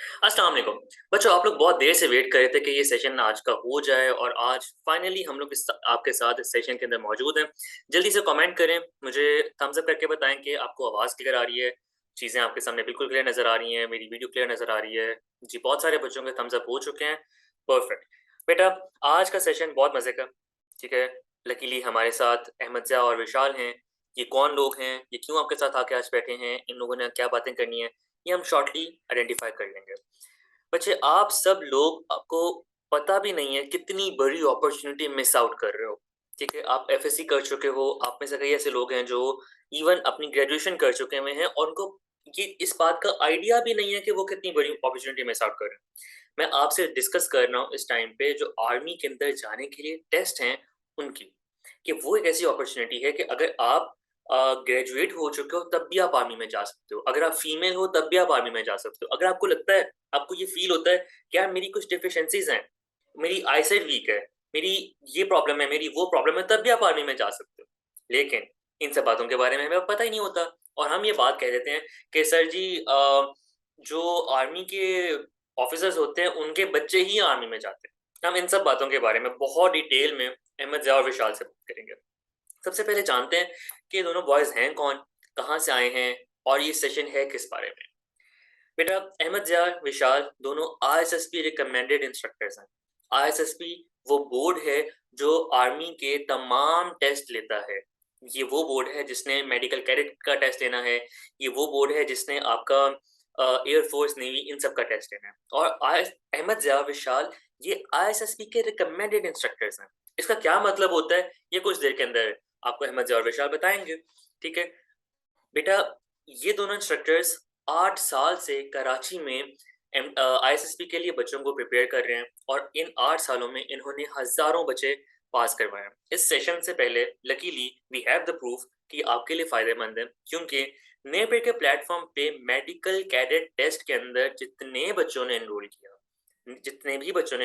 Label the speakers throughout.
Speaker 1: अस्सलाम वालेकुम। बच्चों, आप लोग बहुत देर से वेट कर रहे थे कि ये सेशन आज का हो जाए और आज फाइनली हम लोग आपके साथ इस सेशन के अंदर मौजूद हैं। जल्दी से कमेंट करें, मुझे थम्स अप करके बताएं कि आपको आवाज़ क्लियर आ रही है, चीज़ें आपके सामने बिल्कुल क्लियर नज़र आ रही हैं, मेरी वीडियो क्लियर नज़र आ रही है। जी, बहुत सारे बच्चों के थम्स अप हो चुके हैं। परफेक्ट। बेटा, आज का सेशन बहुत मज़े का, ठीक है? लकीली हमारे साथ अहमद ज़िया और विशाल हैं। ये कौन लोग हैं? ये क्यों आपके साथ आके आज बैठे हैं? इन लोगों ने क्या बातें करनी है? ये हम शॉर्टली आइडेंटिफाई कर लेंगे। बच्चे, आप सब लोग आपको पता भी नहीं है कितनी बड़ी अपॉर्चुनिटी मिस आउट कर रहे हो। ठीक है, आप एफएससी कर चुके हो, आप में से कई ऐसे लोग हैं जो इवन अपनी ग्रेजुएशन कर चुके हुए हैं और उनको ये इस बात का आइडिया भी नहीं है कि वो कितनी बड़ी अपॉर्चुनिटी मिस आउट कर रहे हैं। मैं आपसे डिस्कस कर रहा हूँ इस टाइम पे जो आर्मी के अंदर जाने के लिए टेस्ट हैं उनकी, कि वो एक ऐसी अपॉर्चुनिटी है कि अगर आप ग्रेजुएट हो चुके हो तब भी आप आर्मी में जा सकते हो, अगर आप फीमेल हो तब भी आप आर्मी में जा सकते हो, अगर आपको लगता है, आपको ये फील होता है कि यार मेरी कुछ डिफिशिएंसीज हैं, मेरी आईसाइट वीक है, मेरी ये प्रॉब्लम है, मेरी वो प्रॉब्लम है, तब भी आप आर्मी में जा सकते हो। लेकिन इन सब बातों के बारे में हमें पता ही नहीं होता और हम ये बात कह देते हैं कि सर जी, जो आर्मी के ऑफिसर्स होते हैं उनके बच्चे ही आर्मी में जाते हैं। हम इन सब बातों के बारे में बहुत डिटेल में अहमद ज़िया और विशाल से बात करेंगे। सबसे पहले जानते हैं कि ये दोनों बॉयज हैं कौन, कहाँ से आए हैं और ये सेशन है किस बारे में। बेटा, अहमद ज़िया, विशाल दोनों आईएसएसपी रिकमेंडेड इंस्ट्रक्टर्स हैं। आईएसएसपी वो बोर्ड है जो आर्मी के तमाम टेस्ट लेता है। ये वो बोर्ड है जिसने मेडिकल कैडेट का टेस्ट लेना है। ये वो बोर्ड है जिसने आपका एयरफोर्स, नेवी, इन सब का टेस्ट लेना है। और अहमद ज़िया, विशाल ये आईएसएसपी के रिकमेंडेड इंस्ट्रक्टर्स हैं। इसका क्या मतलब होता है ये कुछ देर के अंदर आपको अहमद ज़िया और विशाल बताएंगे। ठीक है बेटा, ये दोनों इंस्ट्रक्टर्स 8 साल से कराची में आईएसएसपी के लिए बच्चों को प्रिपेयर कर रहे हैं और इन 8 सालों में इन्होंने हजारों बच्चे पास करवाए हैं। इस सेशन से पहले luckily we have the proof कि आपके लिए फायदेमंद है, क्योंकि नेपर के प्लेटफॉर्म पे मेडिकल कैडेट टेस्ट के अंदर जितने भी बच्चों ने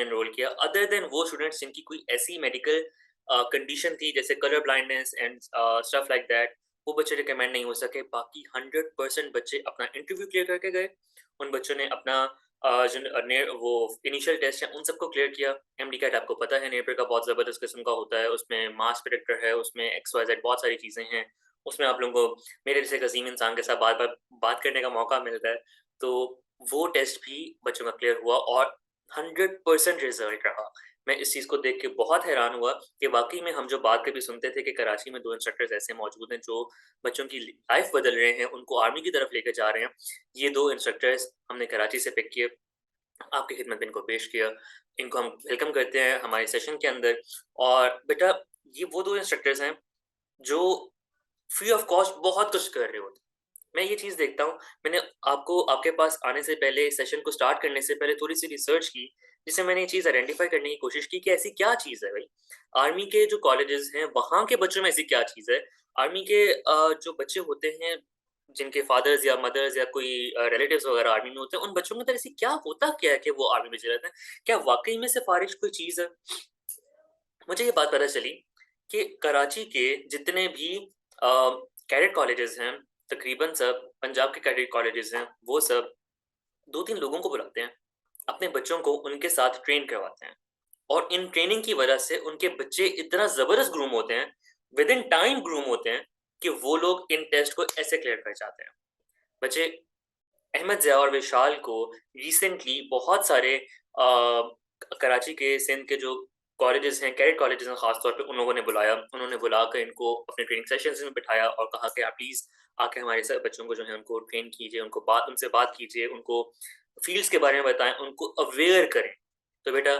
Speaker 1: एनरोल किया अदर देन वो स्टूडेंट्स जिनकी कोई ऐसी मेडिकल कंडीशन थी जैसे colour blindness and stuff like that, वो बच्चे रिकमेंड नहीं हो सके। बाकी 100% बच्चे अपना इंटरव्यू क्लियर करके गए। उन बच्चों ने अपना वो इनिशियल टेस्ट है उन सबको क्लियर किया। एमडी कैट आपको पता है नेपर का बहुत ज़बरदस्त किस्म का होता है, उसमें मास प्रेडिक्टर है, उसमें एक्स वाई जेड बहुत सारी चीज़ें हैं। उसमें आप लोगों को मेरे जैसे अजीम इंसान के साथ बार बार बात करने का मौका मिलता है। तो वो टेस्ट भी बच्चों का क्लियर हुआ और 100% रिजल्ट रहा। मैं इस चीज़ को देख के बहुत हैरान हुआ कि वाकई में हम जो बात कभी सुनते थे कि कराची में 2 इंस्ट्रक्टर्स ऐसे मौजूद हैं जो बच्चों की लाइफ बदल रहे हैं, उनको आर्मी की तरफ लेके जा रहे हैं। ये 2 इंस्ट्रक्टर्स हमने कराची से पिक किए, आपकी खिदमत में इनको पेश किया। इनको हम वेलकम करते हैं हमारे सेशन के अंदर। और बेटा, ये वो 2 इंस्ट्रक्टर्स हैं जो फ्री ऑफ कॉस्ट बहुत कुछ कर रहे होते हैं। मैं ये चीज़ देखता हूँ, मैंने आपको आपके पास आने से पहले, सेशन को स्टार्ट करने से पहले थोड़ी-सी रिसर्च की, जिससे मैंने ये चीज़ आइडेंटिफ़ाई करने की कोशिश की कि ऐसी क्या चीज़ है भई? आर्मी के जो कॉलेजेस हैं, वहाँ के बच्चों में ऐसी क्या चीज़ है? आर्मी के जो बच्चे होते हैं, जिनके फादर्स या मदर्स या कोई रिलेटिव्स वगैरह आर्मी में होते हैं, उन बच्चों के अंदर ऐसी क्या होता क्या है कि वो आर्मी में चले जाते हैं? क्या वाक़ई में सिफ़ारिश कोई चीज़ है? मुझे ये बात पता चली कि कराची के जितने भी कैडेट कॉलेजेस हैं, तकरीबन सब पंजाब के कैडेट कॉलेजेस हैं, वो सब 2-3 लोगों को बुलाते हैं, अपने बच्चों को उनके साथ ट्रेन करवाते हैं और इन ट्रेनिंग की वजह से उनके बच्चे इतना ज़बरदस्त ग्रूम होते हैं, विद इन टाइम ग्रूम होते हैं कि वो लोग इन टेस्ट को ऐसे क्लियर कर जाते हैं। बच्चे, अहमद ज़िया और विशाल को रिसेंटली बहुत सारे कराची के सिंध के जो कॉलेजेस हैं, कैडेट कॉलेजेस हैं ख़ास तौर पे, उन लोगों ने बुलाया। उन्होंने बुलाकर इनको अपने ट्रेनिंग सेशंस में बिठाया और कहा कि आप प्लीज़ आके हमारे साथ बच्चों को जो है उनको ट्रेन कीजिए, उनसे बात कीजिए, उनको फ़ील्ड्स के बारे में बताएँ, उनको अवेयर करें। तो बेटा,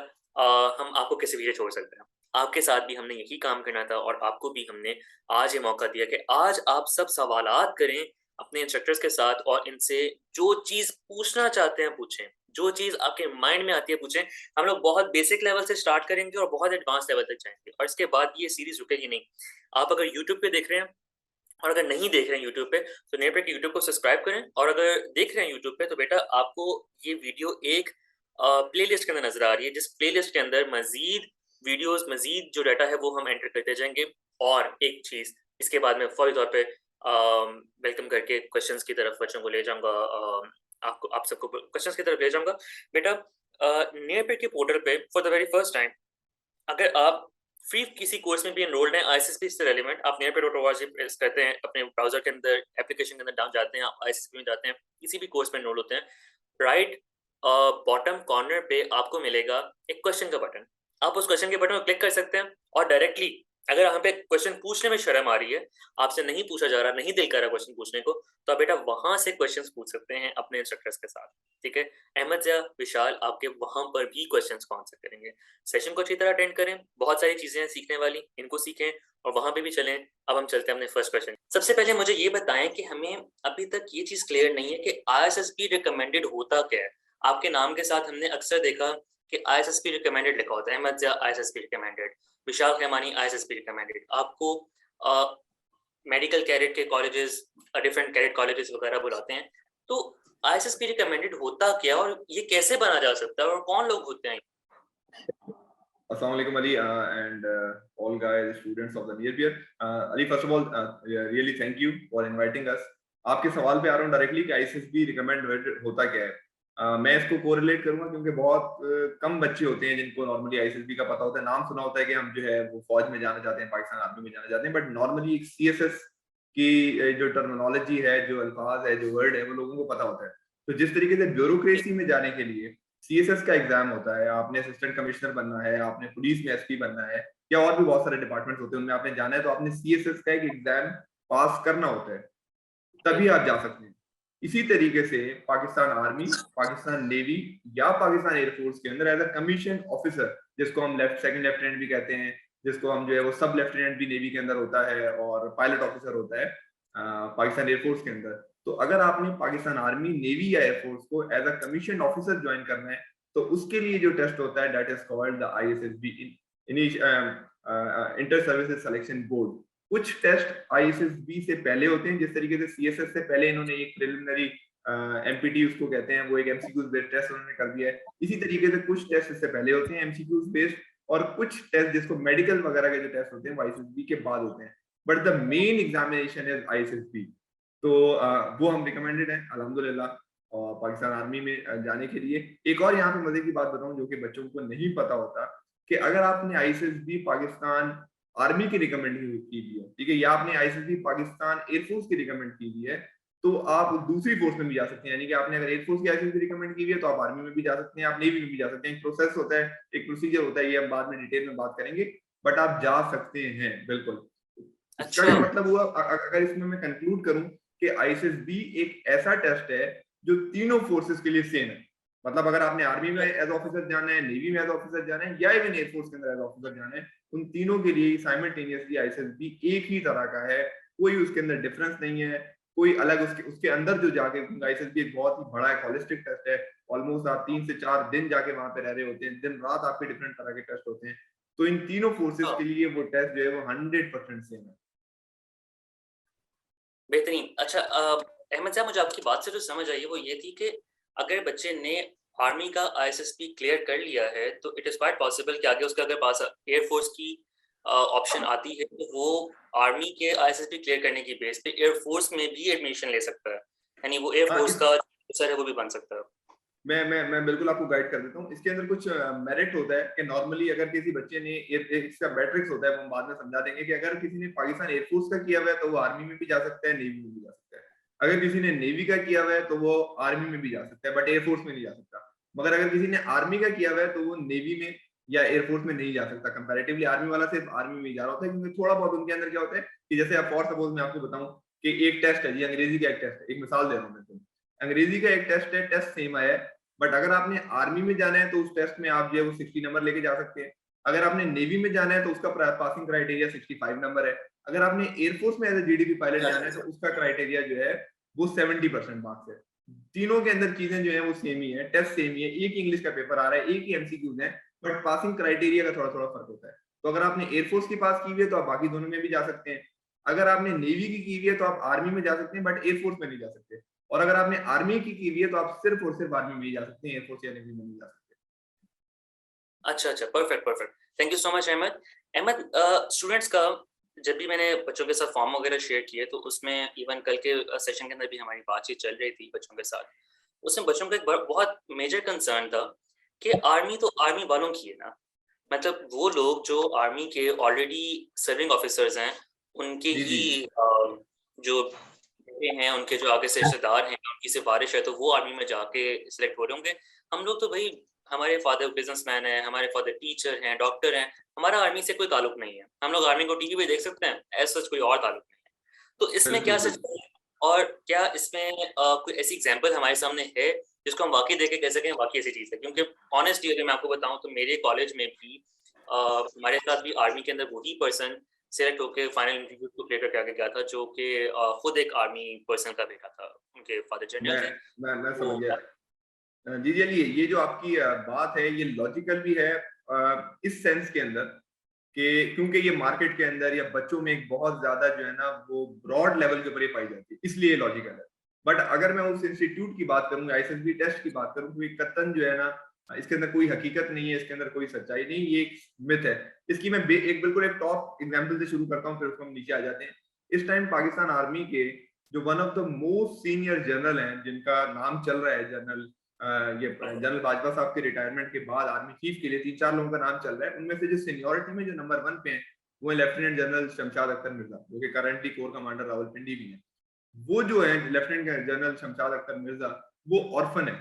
Speaker 1: हम आपको कैसे पीछे छोड़ सकते हैं? आपके साथ भी हमने यही काम करना था और आपको भी हमने आज ये मौका दिया कि आज आप सब सवालात करें अपने इंस्ट्रक्टर्स के साथ और इनसे जो चीज़ पूछना चाहते हैं पूछें, जो चीज़ आपके माइंड में आती है पूछें। हम लोग बहुत बेसिक लेवल से स्टार्ट करेंगे और बहुत एडवांस लेवल तक जाएँगे और इसके बाद ये सीरीज़ रुकेगी नहीं। आप अगर यूट्यूब पे देख रहे हैं और अगर नहीं देख रहे हैं यूट्यूब पे, तो नेपर के यूट्यूब को सब्सक्राइब करें और अगर देख रहे हैं यूट्यूब पे, तो बेटा आपको ये वीडियो एक प्लेलिस्ट के अंदर नज़र आ रही है, जिस प्लेलिस्ट के अंदर मज़ीद वीडियोज़, मज़ीद जो डाटा है वो हम एंटर करते जाएँगे। और एक चीज़, इसके बाद मैं फ़ौरी तौर पे वेलकम करके क्वेश्चंस की तरफ बच्चों को ले जाऊँगा आपको आप सबको क्वेश्चंस की तरफ ले जाऊँगा। बेटा नियरपेड के पोर्टल पे for the very first time अगर आप फ्री किसी कोर्स में भी एनरोल्ड हैं आईएसएसपी से रिलेवेंट, आप nearpay.org प्रेस करते हैं, अपने ब्राउज़र के अंदर एप्लीकेशन के अंदर डाउन जाते हैं, आप आईएसएसपी में जाते हैं, किसी भी कोर्स में एनरोल होते हैं, राइट बॉटम कॉर्नर पे आपको मिलेगा एक क्वेश्चन का बटन। आप उस क्वेश्चन के बटन को क्लिक कर सकते हैं और डायरेक्टली अगर यहाँ पे क्वेश्चन पूछने में शर्म आ रही है, आपसे नहीं पूछा जा रहा, नहीं दिल कर रहा क्वेश्चन पूछने को, तो आप बेटा वहाँ से क्वेश्चंस पूछ सकते हैं अपने इंस्ट्रक्टर्स के साथ, ठीक है? अहमद या विशाल आपके वहाँ पर भी क्वेश्चंस को आंसर करेंगे। सेशन को अच्छी तरह अटेंड करें, बहुत सारी चीज़ें हैं सीखने वाली, इनको सीखें और वहाँ पे भी चलें। अब हम चलते हैं अपने फर्स्ट क्वेश्चन। सबसे पहले मुझे ये बताएँ कि हमें अभी तक ये चीज़ क्लियर नहीं है कि आईएसएसपी रिकमेंडेड होता क्या है? आपके नाम के साथ हमने अक्सर देखा कि आईएसएसपी रिकमेंडेड लिखा होता है, अहमद ज़िया आईएसएसपी रिकमेंडेड, विशाल खेमानी आईएसएसपी रिकमेंडेड। आपको मेडिकल कैडेट के कॉलेजेस डिफरेंट कैडेट कॉलेजेस वगैरह बुलाते हैं। तो आईएसएसपी रिकमेंडेड होता क्या और ये कैसे बना जा सकता है और कौन लोग होते हैं?
Speaker 2: Assalamu alaikum, Ali, and all guys, students of the near peer. Ali, first of all, really thank you for inviting us. आपके सवाल पे आ रहा हूँ डायरेक्टली कि आईएसएसबी रिकमेंडेड होता क्या है। मैं इसको कोरिलेट करूंगा क्योंकि बहुत कम बच्चे होते हैं जिनको नॉर्मली आईएसएसबी का पता होता है। नाम सुना होता है कि हम जो है वो फौज में जाना चाहते हैं, पाकिस्तान आर्मी में जाना चाहते हैं, बट नॉर्मली एक सीएसएस की जो टर्मिनोलॉजी है, जो अल्फाज है, जो वर्ड है, वो लोगों को पता होता है। तो जिस तरीके से ब्यूरोक्रेसी में जाने के लिए सीएसएस का एग्जाम होता है, आपने असिस्टेंट कमिश्नर बनना है, आपने पुलिस में एसपी बनना है, या और भी बहुत सारे डिपार्टमेंट्स होते हैं उनमें आपने जाना है, तो आपने सीएसएस का एक एग्जाम पास करना होता है, तभी आप जा सकते हैं। इसी तरीके से पाकिस्तान आर्मी, पाकिस्तान नेवी या पाकिस्तान एयरफोर्स के अंदर एज अ कमीशन ऑफिसर, जिसको हम सेकंड लेफ्टिनेंट भी कहते हैं, जिसको हम जो है वो सब लेफ्टिनेंट भी नेवी के अंदर होता है और पायलट ऑफिसर होता है पाकिस्तान एयरफोर्स के अंदर। तो अगर आपने पाकिस्तान आर्मी, नेवी या एयरफोर्स को as a commission officer join करना है, तो उसके लिए जो टेस्ट होता है that is called the ISSB, inter services selection board. कुछ टेस्ट आईएसएसबी से पहले होते हैं, जिस तरीके से सीएसएस से पहले इन्होंने एक प्रिलिमिनरी एमपीटी उसको कहते हैं, वो एक एमसीक्यूज बेस्ड टेस्ट उन्होंने कर दिया है। इसी तरीके से कुछ टेस्ट इससे पहले होते हैं एमसीक्यूज बेस्ड, और कुछ टेस्ट जिसको मेडिकल वगैरह के जो टेस्ट होते हैं वो आईएसएसबी के बाद होते हैं, but the main examination is ISSB. तो वो हम रिकमेंडेड हैं अल्हम्दुलिल्लाह और पाकिस्तान आर्मी में जाने के लिए। एक और यहाँ पे मजे की बात बताऊं जो कि बच्चों को नहीं पता होता, कि अगर आपने आईएसएसबी पाकिस्तान आर्मी की रिकमेंड की हुई है, ठीक है, या आपने आईएसएसबी पाकिस्तान एयरफोर्स की रिकमेंड की हुई है, तो आप दूसरी फोर्स में भी जा सकते हैं। यानी कि आपने अगर एयरफोर्स की आईएसएसबी रिकमेंड की हुई है तो आप आर्मी में भी जा सकते हैं, आप नेवी में भी जा सकते हैं। एक प्रोसेस होता है, एक प्रोसीजर होता है, ये हम बाद में डिटेल में बात करेंगे, बट आप जा सकते हैं बिल्कुल। इसका क्या मतलब हुआ, अगर इसमें मैं कंक्लूड करूं कि आईएसएसबी एक ऐसा टेस्ट है जो तीनों फोर्सेस के लिए सेम है। मतलब अगर आपने आर्मी में एज ऑफिसर जाना है, नेवी में एज ऑफिसर जाना है, या इवन एयरफोर्स के अंदर एज ऑफिसर जाना है, उन तीनों के लिए साइमल्टेनियसली आईएसएसबी एक ही तरह का है, कोई उसके अंदर डिफरेंस नहीं है, कोई अलग उसके अंदर जो जाके, आईएसएसबी एक बहुत ही बड़ा एक होलिस्टिक टेस्ट है। ऑलमोस्ट आप 3 से 4 दिन जाके वहां पे रह रहे होते हैं, दिन रात आपके डिफरेंट तरह के टेस्ट होते हैं। तो इन तीनों फोर्सेस के लिए वो टेस्ट जो है वो 100% सेम है।
Speaker 1: बेहतरीन। अच्छा अहमद साहब मुझे आपकी बात से जो समझ आई है वो ये थी कि अगर बच्चे ने आर्मी का आईएसएसबी क्लियर कर लिया है तो इट इज़ क्वाइट पॉसिबल कि आगे उसके अगर पास एयरफोर्स की ऑप्शन आती है तो वो आर्मी के आईएसएसबी क्लियर करने की बेस पे एयरफोर्स में भी एडमिशन ले सकता है, यानी वो एयरफोर्स का ऑफिसर है वो भी बन सकता है।
Speaker 2: मैं बिल्कुल आपको गाइड कर देता हूँ। इसके अंदर कुछ मेरिट होता है कि नॉर्मली अगर किसी बच्चे ने, इसका मैट्रिक्स होता है, वो हम बाद में समझा देंगे, कि अगर किसी ने पाकिस्तान एयरफोर्स का किया हुआ है तो वो आर्मी में भी जा सकता है, नेवी में भी जा सकता है। अगर किसी ने नेवी का किया हुआ है तो वो आर्मी में भी जा सकता है, बट एयरफोर्स में नहीं जा सकता। मगर अगर किसी ने आर्मी का किया हुआ है तो वो नेवी में या एयरफोर्स में नहीं जा सकता। कंपेरेटिवली आर्मी वाला सिर्फ आर्मी में जा रहा होता है, क्योंकि थोड़ा बहुत उनके अंदर क्या होता है कि जैसे आप फॉर सपोज मैं आपको बताऊं कि एक टेस्ट है जी, अंग्रेजी का एक टेस्ट है, एक मिसाल दे रहा हूँ मैं, अंग्रेजी का एक टेस्ट है, टेस्ट सेम आया है, बट अगर आपने आर्मी में जाना है तो उस टेस्ट में आप जो है वो 60 नंबर लेके जा सकते हैं। अगर आपने नेवी में जाना है तो उसका पासिंग क्राइटेरिया 65 नंबर है। अगर आपने एयरफोर्स में एज ए जीडीपी पायलट जाना है तो उसका क्राइटेरिया जो है वो 70% मार्क्स है। तीनों के अंदर चीजें जो है वो सेम ही है, टेस्ट सेम ही है, एक ही इंग्लिश का पेपर आ रहा है, एक ही एमसीक्यूज है, बट पासिंग क्राइटेरिया का थोड़ा थोड़ा फर्क होता है। तो अगर आपने एयरफोर्स की पास की हुई है तो आप बाकी दोनों में भी जा सकते हैं। अगर आपने नेवी की हुई है तो आप आर्मी में जा सकते हैं, बट एयरफोर्स में नहीं जा सकते। और अगर आपने आर्मी की हुई है तो आप सिर्फ और सिर्फ आर्मी में ही जा सकते हैं, एयरफोर्स या नेवी में नहीं जा सकते।
Speaker 1: अच्छा, perfect, perfect. Thank you so much Ahmad. Ahmad students का जब भी मैंने बच्चों के साथ फॉर्म वगैरह शेयर किए तो उसमें इवन कल के सेशन के अंदर भी हमारी बातचीत चल रही थी बच्चों के साथ। उसमें बच्चों का एक बहुत मेजर कंसर्न था कि आर्मी तो आर्मी वालों की है ना, मतलब वो लोग जो आर्मी के ऑलरेडी सर्विंग ऑफिसर्स हैं, उनके
Speaker 2: जी,
Speaker 1: ही
Speaker 2: जी, जी।
Speaker 1: जो बेटे हैं, उनके जो आगे से रिश्तेदार हैं, उनकी सिफारिश है, तो वो आर्मी में जाके सिलेक्ट हो रहे होंगे। हम लोग तो भई, हमारे फादर बिज़नेसमैन हैं, हमारे फादर टीचर हैं, डॉक्टर हैं, हमारा आर्मी से कोई ताल्लुक नहीं है। हम लोग आर्मी को टीवी पे देख सकते हैं, एज़ सच कोई और ताल्लुक नहीं है। तो इसमें
Speaker 2: बिल्कुल,
Speaker 1: क्या
Speaker 2: बिल्कुल।
Speaker 1: सच है? और क्या इसमें कोई ऐसी एग्ज़ाम्पल हमारे सामने है, जिसको हम वाक़ई देख के कह सकें वाक़ई ऐसी चीज़ है? क्योंकि ऑनेस्टली अगर मैं आपको बताऊँ तो मेरे कॉलेज में भी हमारे साथ भी आर्मी के अंदर वही पर्सन सेलेक्ट होके फाइनल इंटरव्यू को क्लियर करके आगे गया था, जो कि खुद एक आर्मी पर्सन का बेटा था। उनके फादर जनरल
Speaker 2: मैं
Speaker 1: थे।
Speaker 2: मैं समझ
Speaker 1: तो
Speaker 2: गया। जी, चलिए ये जो आपकी बात है ये लॉजिकल भी है इस सेंस के अंदर कि क्योंकि ये मार्केट के अंदर या बच्चों में एक बहुत ज़्यादा जो है ना वो ब्रॉड लेवल के ऊपर ये पाई जाती है, इसलिए ये लॉजिकल है। बट अगर मैं उस इंस्टीट्यूट की बात करूँ, आईएसएसबी टेस्ट की बात करूँ, तो ये कतई जो है ना इसके अंदर कोई हकीकत नहीं है, इसके अंदर कोई सच्चाई नहीं, ये एक मिथ है। इसकी मैं एक बिल्कुल एक टॉप एग्जांपल से शुरू करता हूँ, फिर उसको हम नीचे आ जाते हैं। इस टाइम पाकिस्तान आर्मी के जो one of the most senior general हैं, जिनका नाम चल रहा है जनरल ये जनरल बाजवा साहब के रिटायरमेंट के बाद आर्मी चीफ के लिए 3-4 लोगों का नाम चल रहा है। उनमें से जो सीनियरिटी में जो नंबर 1 पे हैं, वो है लेफ्टिनेंट जनरल शमशाद अख्तर मिर्जा, जो कि करंटली कोर कमांडर रावलपिंडी भी हैं। वो जो है लेफ्टिनेंट जनरल शमशाद अख्तर मिर्जा, वो ऑर्फन है।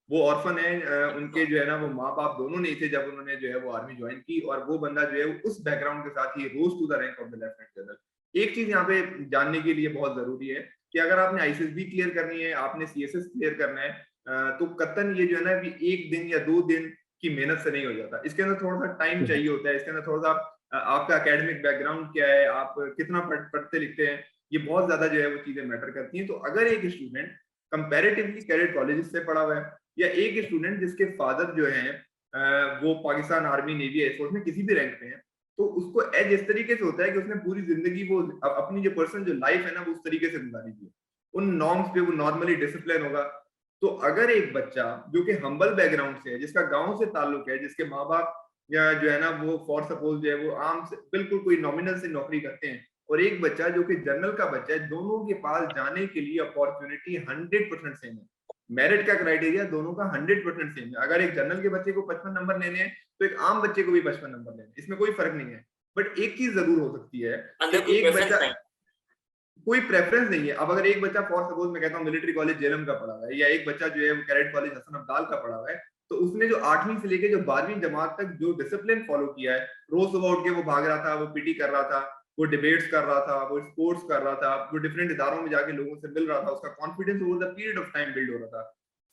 Speaker 2: वो ऑर्फन है, उनके जो है ना वो माँ-बाप दोनों नहीं थे जब उन्होंने जो है वो आर्मी जॉइन की, और वो बंदा जो है वो उस बैकग्राउंड के साथ ही rose to the rank of the lieutenant general. एक चीज यहाँ पे जानने के लिए बहुत जरूरी है कि अगर आपने आईसीएसबी क्लियर करनी है, आपने सीएसएस क्लियर करना है, तो कतन ये जो है ना भी 1 दिन या 2 दिन की मेहनत से नहीं हो जाता। इसके अंदर थोड़ा सा टाइम चाहिए होता है, इसके अंदर थोड़ा सा आपका एकेडमिक बैकग्राउंड क्या है, आप कितना पढ़ते लिखते हैं, ये बहुत ज्यादा जो है वो चीजें मैटर करती हैं। तो अगर एक स्टूडेंट कंपैरेटिवली कैडेट कॉलेज से पढ़ा हुआ है, या एक स्टूडेंट जिसके फादर जो हैं वो पाकिस्तान आर्मी नेवी एयरफोर्स में किसी भी रैंक पे हैं, तो उसको एज इस तरीके से होता है कि उसने पूरी जिंदगी वो अपनी जो पर्सनल जो लाइफ है ना वो उस तरीके से गुजारी थी, उन नॉर्म्स पे वो नॉर्मली डिसिप्लिन होगा। तो अगर एक बच्चा जो कि हम्बल बैकग्राउंड से है, जिसका गांव से ताल्लुक है, जिसके माँ बाप या जो है ना वो फॉर सपोज जो है वो आम से बिल्कुल कोई नॉमिनल से नौकरी करते हैं, और एक बच्चा जो कि जनरल का बच्चा है, दोनों के पास जाने के लिए अपॉर्चुनिटी 100% सेम है। मेरिट का क्राइटेरिया दोनों का 100% सेम है। अगर एक जनरल के बच्चे को 55 नंबर लेने हैं, तो एक आम बच्चे को भी 55 नंबर लेने हैं, इसमें कोई फर्क नहीं है। बट एक चीज जरूर हो सकती है कि
Speaker 1: अंदर कोई
Speaker 2: एक
Speaker 1: प्रेफ़रेंस
Speaker 2: बच्चा,
Speaker 1: नहीं।
Speaker 2: कोई प्रेफरेंस नहीं है। अब अगर एक बच्चा फॉर सपोज मैं कहता हूँ मिलिट्री कॉलेज जेलम का पढ़ा हुआ है, या एक बच्चा जो है वो कैडेट कॉलेज हसन अब्दाल का पढ़ा हुआ है, तो उसने जो 8वीं से लेके जो 12वीं जमात तक जो डिसिप्लिन फॉलो किया है, रोज सुबह उठ के वो भाग रहा था, वो पीटी कर रहा था, वो डिबेट्स कर रहा था, वो स्पोर्ट्स कर रहा था, वो डिफरेंट इदारों में जाके लोगों से मिल रहा था, उसका confidence over the period of time build हो रहा था।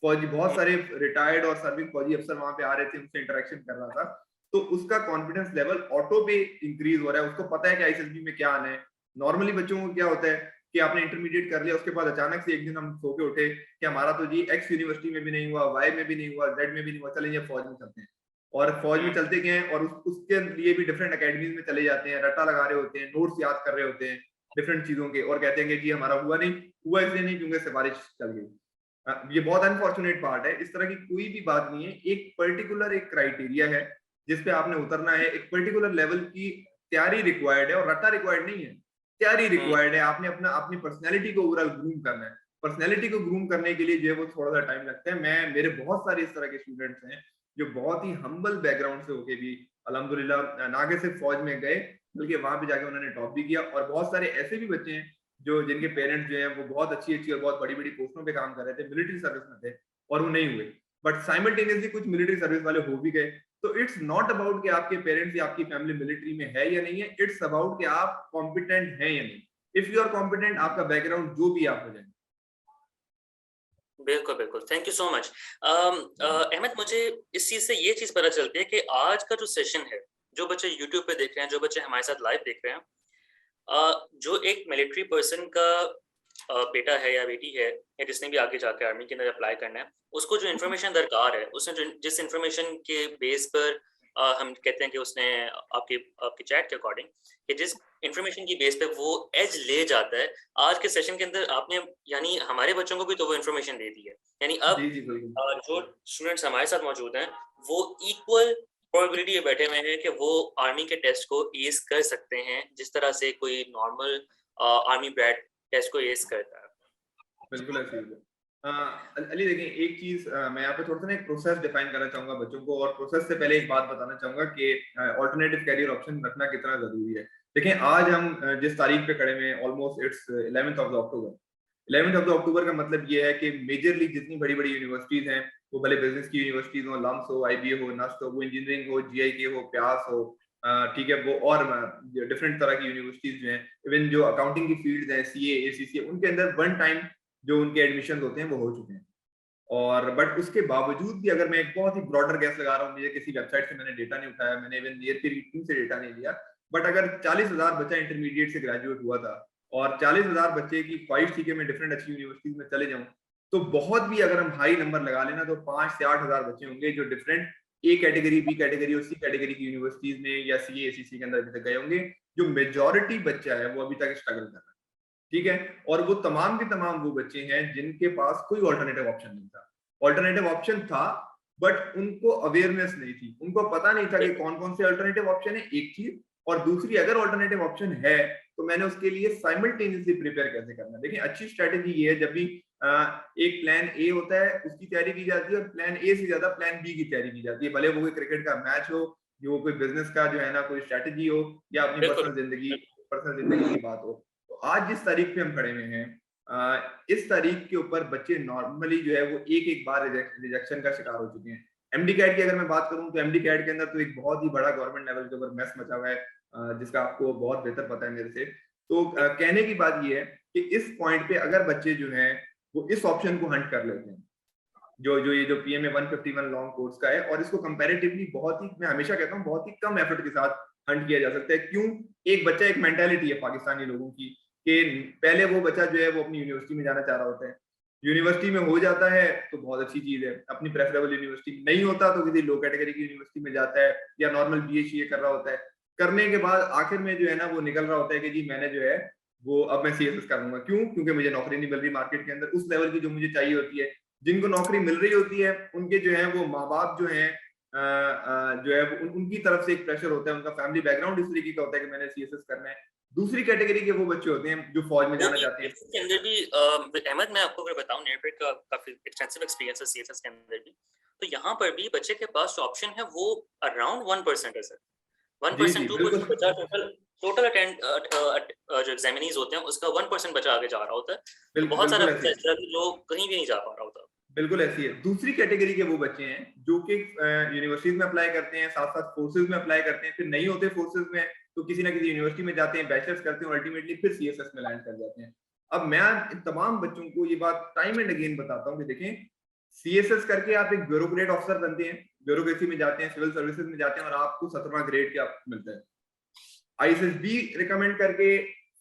Speaker 2: फौजी बहुत
Speaker 1: हुँ,
Speaker 2: सारे रिटायर्ड और सर्विंग फौजी अफसर वहां पे आ रहे थे, उनसे इंटरेक्शन कर रहा था, तो उसका कॉन्फिडेंस लेवल ऑटो पे इंक्रीज हो रहा है। उसको पता है कि आईएसएसबी में क्या आना है। नॉर्मली बच्चों को क्या होता है कि आपने इंटरमीडिएट कर लिया, उसके बाद अचानक से एक दिन हम सो के उठे कि हमारा तो जी एक्स यूनिवर्सिटी में भी नहीं हुआ, वाई में भी नहीं हुआ, जेड में भी नहीं हुआ, चलें ये फौज में चलते हैं। और फौज में
Speaker 1: हुँ,
Speaker 2: चलते गए और उसके लिए भी डिफरेंट अकेडमीज में चले जाते हैं, रट्टा लगा रहे होते हैं, नोट्स याद कर रहे होते हैं डिफरेंट चीजों के, और कहते हैं कि जी हमारा हुआ नहीं, हुआ इसलिए नहीं क्योंकि सिफारिश चल गई। ये बहुत अनफॉर्चुनेट पार्ट है। इस तरह की कोई भी बात नहीं है। एक पर्टिकुलर एक क्राइटेरिया है जिसपे आपने उतरना है, एक पर्टिकुलर लेवल की तैयारी रिक्वायर्ड है, और रट्टा रिक्वायर्ड नहीं है, तैयारी
Speaker 1: हुँ,
Speaker 2: रिक्वायर्ड है। आपने अपना अपनी पर्सनैलिटी को ओवरऑल ग्रूम करना है। पर्सनैलिटी को ग्रूम करने के लिए जो है वो थोड़ा सा टाइम लगता है। मेरे बहुत सारे इस तरह के स्टूडेंट्स हैं जो बहुत ही हम्बल बैकग्राउंड से होके भी अल्हम्दुलिल्लाह ना के सिर्फ फौज में गए, बल्कि वहां पे जाके उन्होंने टॉप भी किया। और बहुत सारे ऐसे भी बच्चे हैं जो जिनके पेरेंट्स जो हैं वो बहुत अच्छी अच्छी और बहुत बड़ी बड़ी पोस्टों पे काम कर रहे थे, मिलिट्री सर्विस में थे, और वो नहीं हुए, बट साइमल्टेनियसली कुछ मिलिट्री सर्विस वाले हो भी गए। तो इट्स नॉट अबाउट कि आपके पेरेंट्स या आपकी फैमिली मिलिट्री में है या नहीं है, इट्स अबाउट कि आप कॉम्पिटेंट हैं या नहीं। इफ यू आर कॉम्पिटेंट, आपका बैकग्राउंड जो भी आप हो जाए।
Speaker 1: बिल्कुल, बिल्कुल, thank you so much. Ahmad, मुझे इस चीज़ से ये चीज़ पता चलती है कि आज का जो सेशन है, जो बच्चे यूट्यूब पे देख रहे हैं, जो बच्चे हमारे साथ लाइव देख रहे हैं, जो एक मिलिट्री पर्सन का बेटा है या बेटी है, या जिसने भी आगे जाके आर्मी के अंदर अप्लाई करना है, उसको जो इन्फॉर्मेशन दरकार है, उसने जो जिस इन्फॉर्मेशन के बेस पर हम कहते हैं कि उसने आपके आपके चैट के अकॉर्डिंग, कि जिस इन्फॉर्मेशन की बेस पे वो एज ले जाता है, आज के सेशन के अंदर आपने, यानी हमारे बच्चों को भी तो वो इन्फॉर्मेशन दे दी है। यानी अब
Speaker 2: जी, जी, बिल्कुल।
Speaker 1: जो स्टूडेंट्स हमारे साथ मौजूद हैं, वो इक्वल प्रोबेबिलिटी पे बैठे हुए हैं कि वो आर्मी के टेस्ट को एस कर सकते हैं, जिस तरह से कोई नॉर्मल आर्मी ब्रैट टेस्ट को एस करता है।
Speaker 2: बिल्कुल ऐसे ही है। अली देखें, एक चीज मैं यहाँ पे थोड़ा सा ना एक प्रोसेस डिफाइन करना चाहूंगा बच्चों को, और प्रोसेस से पहले एक बात बताना चाहूंगा कि ऑल्टरनेटिव कैरियर ऑप्शन रखना कितना जरूरी है। देखें, आज हम जिस तारीख पे खड़े हुए हैं, almost it's 11th of the October. 11th of the October का मतलब ये है कि मेजरली जितनी बड़ी बड़ी यूनिवर्सिटीज हैं, वो भले बिजनेस की यूनिवर्सिटीज हो, लम्स हो, आईबीए हो, नस्ट हो, वो इंजीनियरिंग हो, जीआईके हो, प्यास हो, ठीक है, वो और डिफरेंट तरह की यूनिवर्सिटीज जो हैं, इवन जो अकाउंटिंग की फील्ड है, सीए, एसीसी, उनके अंदर वन टाइम जो उनके एडमिशन होते हैं वो हो चुके हैं। और बट उसके बावजूद भी अगर मैं एक बहुत ही ब्रॉडर गैस लगा रहा हूँ, मुझे किसी वेबसाइट से मैंने डेटा नहीं उठाया, मैंने इवन नियर पीर से डेटा नहीं लिया, बट अगर 40,000 बच्चा इंटरमीडिएट से ग्रेजुएट हुआ था और 40,000 बच्चे की ख्वाहिश थी कि मैं डिफरेंट अच्छी यूनिवर्सिटीज में चले जाऊं, तो बहुत भी अगर हम हाई नंबर लगा लेना तो 5 से 8,000 बच्चे होंगे जो different A category, B category और सी कैटेगरी की यूनिवर्सिटीज में या सी एसीसी के अंदर अभी तक गए होंगे। जो मेजोरिटी बच्चा है वो अभी तक स्ट्रगल कर रहा है, ठीक है। और वो तमाम के तमाम वो बच्चे हैं जिनके पास कोई ऑल्टरनेटिव ऑप्शन नहीं था। ऑल्टरनेटिव ऑप्शन था बट उनको अवेयरनेस नहीं थी, उनको पता नहीं था कि कौन कौन से ऑल्टरनेटिव ऑप्शन है, एक चीज। और दूसरी, अगर ऑल्टरनेटिव ऑप्शन है तो मैंने उसके लिए साइमल्टेनियसली प्रिपेयर कैसे करना है। देखिए, अच्छी स्ट्रेटेजी ये है, जब भी एक प्लान ए होता है उसकी तैयारी की जाती है और प्लान ए से ज्यादा प्लान बी की तैयारी की जाती है, भले वो कोई क्रिकेट का मैच हो, वो कोई बिजनेस का जो है ना कोई स्ट्रेटेजी हो, या अपनी
Speaker 1: बिल्कुल।
Speaker 2: पर्सनल जिंदगी की बात हो। तो आज जिस तारीख पे हम खड़े हुए हैं, इस तारीख के ऊपर बच्चे नॉर्मली जो है वो एक एक बार रिजेक्शन का शिकार हो चुके हैं। एमडी कैट की अगर मैं बात करूं तो एमडी कैट के अंदर तो एक बहुत ही बड़ा गवर्नमेंट लेवल के ऊपर मैस मचा हुआ है, जिसका आपको बहुत बेहतर पता है मेरे से। तो कहने की बात ये है कि इस पॉइंट पे अगर बच्चे जो हैं वो इस ऑप्शन को हंट कर लेते हैं, जो ये जो पीएमए 151 लॉन्ग कोर्स का है, और इसको कंपैरेटिवली बहुत ही, मैं हमेशा कहता हूँ, बहुत ही कम एफर्ट के साथ हंट किया जा सकता है। क्यों? एक बच्चा, एक मेंटालिटी है पाकिस्तानी लोगों की कि पहले वो बच्चा जो है वो अपनी यूनिवर्सिटी में जाना चाह रहा होता है, यूनिवर्सिटी में हो जाता है तो बहुत अच्छी चीज है, अपनी प्रेफरेबल यूनिवर्सिटी में नहीं होता तो किसी लो कैटेगरी की यूनिवर्सिटी में जाता है, या नॉर्मल बीए कर रहा होता है। करने के बाद आखिर में जो है ना वो निकल रहा होता है कि जी मैंने जो है वो अब मैं सीएसएस करूंगा। क्यों? क्योंकि मुझे नौकरी नहीं मिल रही मार्केट के अंदर उस लेवल की जो मुझे चाहिए होती है। जिनको नौकरी मिल रही होती है उनके जो है वो माँ बाप जो है जो है उनकी तरफ से एक प्रेशर होता है, उनका फैमिली बैकग्राउंड इस तरीके का होता है कि मैंने सीएसएस करना है। दूसरी कैटेगरी के वो बच्चे होते हैं जो फौज में
Speaker 1: वो
Speaker 2: जाना
Speaker 1: भी
Speaker 2: चाहते हैं।
Speaker 1: सीएसएस के अंदर भी अहमद, मैं आपको अगर बताऊं, नेटवर्क का काफी एक्सटेंसिव एक्सपीरियंस है सीएसएस के अंदर भी। तो यहाँ पर भी बच्चे के पास जो ऑप्शन है वो अराउंड 1% है सर।
Speaker 2: जी
Speaker 1: 1%
Speaker 2: जी
Speaker 1: 2%
Speaker 2: बिल्कुल
Speaker 1: बचा टोटल टोटल अटेंड जो एग्जामिनीज होते हैं उसका 1% बचा आगे जा रहा होता है। तो बहुत सारा
Speaker 2: बिल्कुल
Speaker 1: बच्चा
Speaker 2: ऐसी,
Speaker 1: इस तरह के लोग कहीं भी नहीं जा पा रहा होता।
Speaker 2: बिल्कुल ऐसी है। दूसरी कैटेगरी के वो बच्चे हैं जो कि यूनिवर्सिटीज में अप्लाई करते हैं, साथ साथ फोर्सेज में अप्लाई करते हैं, फिर नहीं होते फोर्सेज में तो किसी ना किसी यूनिवर्सिटी में जाते हैं, बैचलर्स करते हैं और अल्टीमेटली फिर सीएसएस में लैंड कर जाते हैं। अब मैं इन तमाम बच्चों को ये बात टाइम एंड अगेन बताता हूँ कि देखें, सीएसएस करके आप एक ब्यूरोक्रेट ऑफिसर बनते हैं, ब्यूरोक्रेसी में जाते हैं, सिविल सर्विसेज में जाते हैं और आपको 17वां ग्रेड क्या मिलता है। आईएसएसबी रिकमेंड करके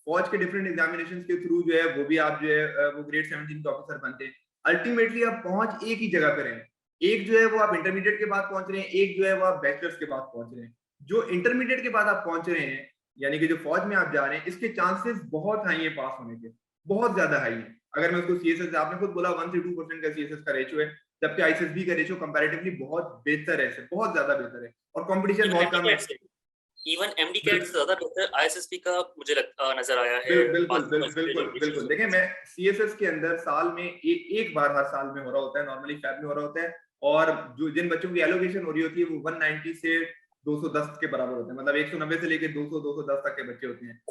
Speaker 2: फौज के डिफरेंट एग्जामिनेशंस के थ्रू जो है वो भी आप जो है वो ग्रेड 17 के ऑफिसर बनते हैं। अल्टीमेटली आप पहुंच एक ही जगह पे रहे, एक जो है वो आप इंटरमीडिएट के बाद पहुंच रहे हैं, एक जो है वो आप बैचलर्स के बाद पहुंच रहे हैं। जो इंटरमीडिएट के बाद आप पहुंच रहे हैं, यानी कि जो फौज में आप जा रहे हैं, इसके चांसेस बहुत हाई है पास होने के, बहुत ज्यादा हाई है। अगर मैं उसको सीएसएस, आपने खुद बोला 1 से 2% का सीएसएस का रेशियो है, जबकि आईएसएसबी का रेशियो कंपैरेटिवली बहुत बेहतर है, बहुत ज्यादा बेहतर है, और कंपटीशन
Speaker 1: इवन
Speaker 2: बहुत
Speaker 1: एमडी
Speaker 2: कम है।
Speaker 1: कैट से इवन एमडी कैट से ज्यादा बेहतर आईएसएसबी का मुझे नजर आया है
Speaker 2: बिल्कुल
Speaker 1: पासिंग परसेंटेज
Speaker 2: बिल्कुल
Speaker 1: और
Speaker 2: बिल्कुल।
Speaker 1: रेशियोज
Speaker 2: देखिए,
Speaker 1: में।
Speaker 2: मैं सीएसएस के अंदर साल में एक बार हर साल में हो रहा होता है, नॉर्मली फैब में हो रहा होता है, और जो जिन बच्चों की एलोकेशन हो रही होती है वो 190 से 210 के बराबर होते हैं, मतलब 190 से लेकर 200 210 तक के बच्चे होते हैं।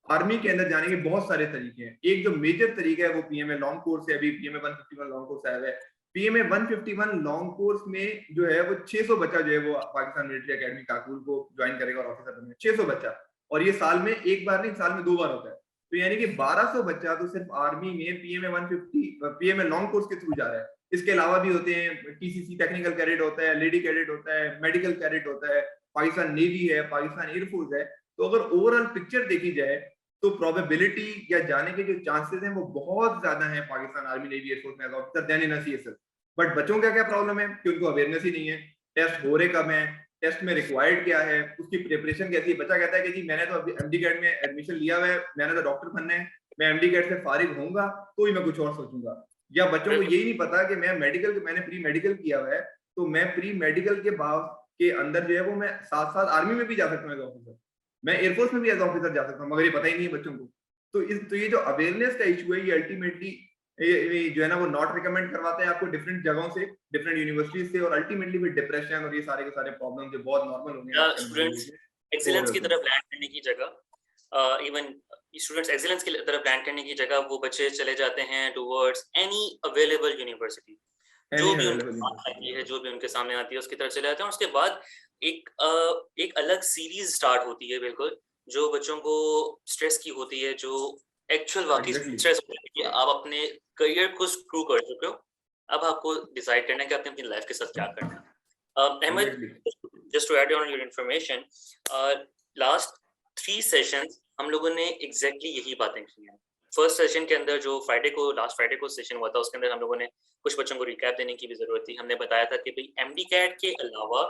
Speaker 2: आर्मी के अंदर जाने के बहुत सारे तरीके हैं, एक जो मेजर तरीका है वो पीएमए लॉन्ग कोर्स है। अभी पीएमए 151 लॉन्ग कोर्स आया हुआ है। पीएमए 151 लॉन्ग कोर्स में जो है वो 600 बच्चा जो है वो पाकिस्तान मिलिट्री एकेडमी काकुल को ज्वाइन करेगा और ऑफिसर बनेगा, 600 बच्चा। और ये साल में एक बार नहीं, साल में 2 बार होता है। तो यानी कि 1200 बच्चा तो सिर्फ आर्मी में पीएमए 150 पीएमए लॉन्ग कोर्स के थ्रू जा रहा है। इसके अलावा भी होते हैं, टीसीसी टेक्निकल कैडेट होता है, लेडी कैडेट होता है, मेडिकल कैडेट होता है, पाकिस्तान नेवी है, पाकिस्तान एयरफोर्स है। तो अगर ओवरऑल पिक्चर देखी जाए तो प्रोबेबिलिटी या जाने के जो चांसेस हैं वो बहुत ज्यादा हैं पाकिस्तान आर्मी नेवी एयरफोर्स में as officer then in CSS. But बच्चों का क्या प्रॉब्लम है कि उनको अवेयरनेस ही नहीं है, टेस्ट हो रहे कब है, टेस्ट में रिक्वायर्ड क्या है, उसकी प्रिपरेशन कैसी है। बच्चा कहता है कि जी मैंने तो अभी एमडी कैट में एडमिशन लिया हुआ है, मैंने तो डॉक्टर बनना है, मैं एमडी कैट से फारिग होऊंगा तो ही मैं कुछ और सोचूंगा। या बच्चों को
Speaker 1: बिल्कुल
Speaker 2: यही नहीं पता कि मैं मेडिकल, मैंने प्री मेडिकल किया हुआ है, तो मैं प्री मेडिकल के बाद के अंदर जो है वो मैं साथ साथ आर्मी में भी जा सकता हूँ एज ऑफिसर, मैं एयरफोर्स में भी एज ऑफिसर जा सकता हूँ, मगर ये पता ही नहीं है बच्चों को। तो ये जो अवेयरनेस का इशू है ये अल्टीमेटली ये जो है ना वो नॉट रिकमेंड करवाते हैं आपको डिफरेंट जगहों से, डिफरेंट यूनिवर्सिटीज से, और अल्टीमेटली फिर डिप्रेशन और ये सारे के सारे प्रॉब्लम जो बहुत नॉर्मल हो गए हैं आजकल हमारी
Speaker 1: स्टूडेंट्स
Speaker 2: लाइफ में, वो हो रहे
Speaker 1: एक्सीलेंस की
Speaker 2: होते हैं।
Speaker 1: तरफ लैंड करने की जगह, इवन स्टूडेंट्स एक्सीलेंस की तरफ लैंड करने की जगह वो बच्चे चले जाते हैं टुवर्ड्स एनी अवेलेबल यूनिवर्सिटी, जो
Speaker 2: एनी
Speaker 1: भी उनके
Speaker 2: अवेलेबल
Speaker 1: सामने आती है,
Speaker 2: यूनिवर्सिटी।
Speaker 1: जो भी उनके सामने आती है उसकी तरफ चले जाते हैं। और उसके बाद एक अलग सीरीज स्टार्ट होती है बिल्कुल, जो बच्चों को स्ट्रेस की होती है, जो एक्चुअल वाकई
Speaker 2: एग्जैक्टली
Speaker 1: स्ट्रेस होती है कि आप अपने करियर को स्क्रू कर चुके हो, अब आपको डिसाइड करना है कि आपने अपनी लाइफ के साथ क्या करना है। Ahmad,
Speaker 2: exactly.
Speaker 1: just to add on your information, last 3 sessions हम लोगों ने एग्जैक्टली यही बातें की हैं। फर्स्ट सेशन के अंदर जो लास्ट फ्राइडे को सेशन हुआ था, उसके अंदर हम लोगों ने कुछ बच्चों को रिकैप देने की भी जरूरत थी। हमने बताया था कि भाई एमडी कैट के अलावा,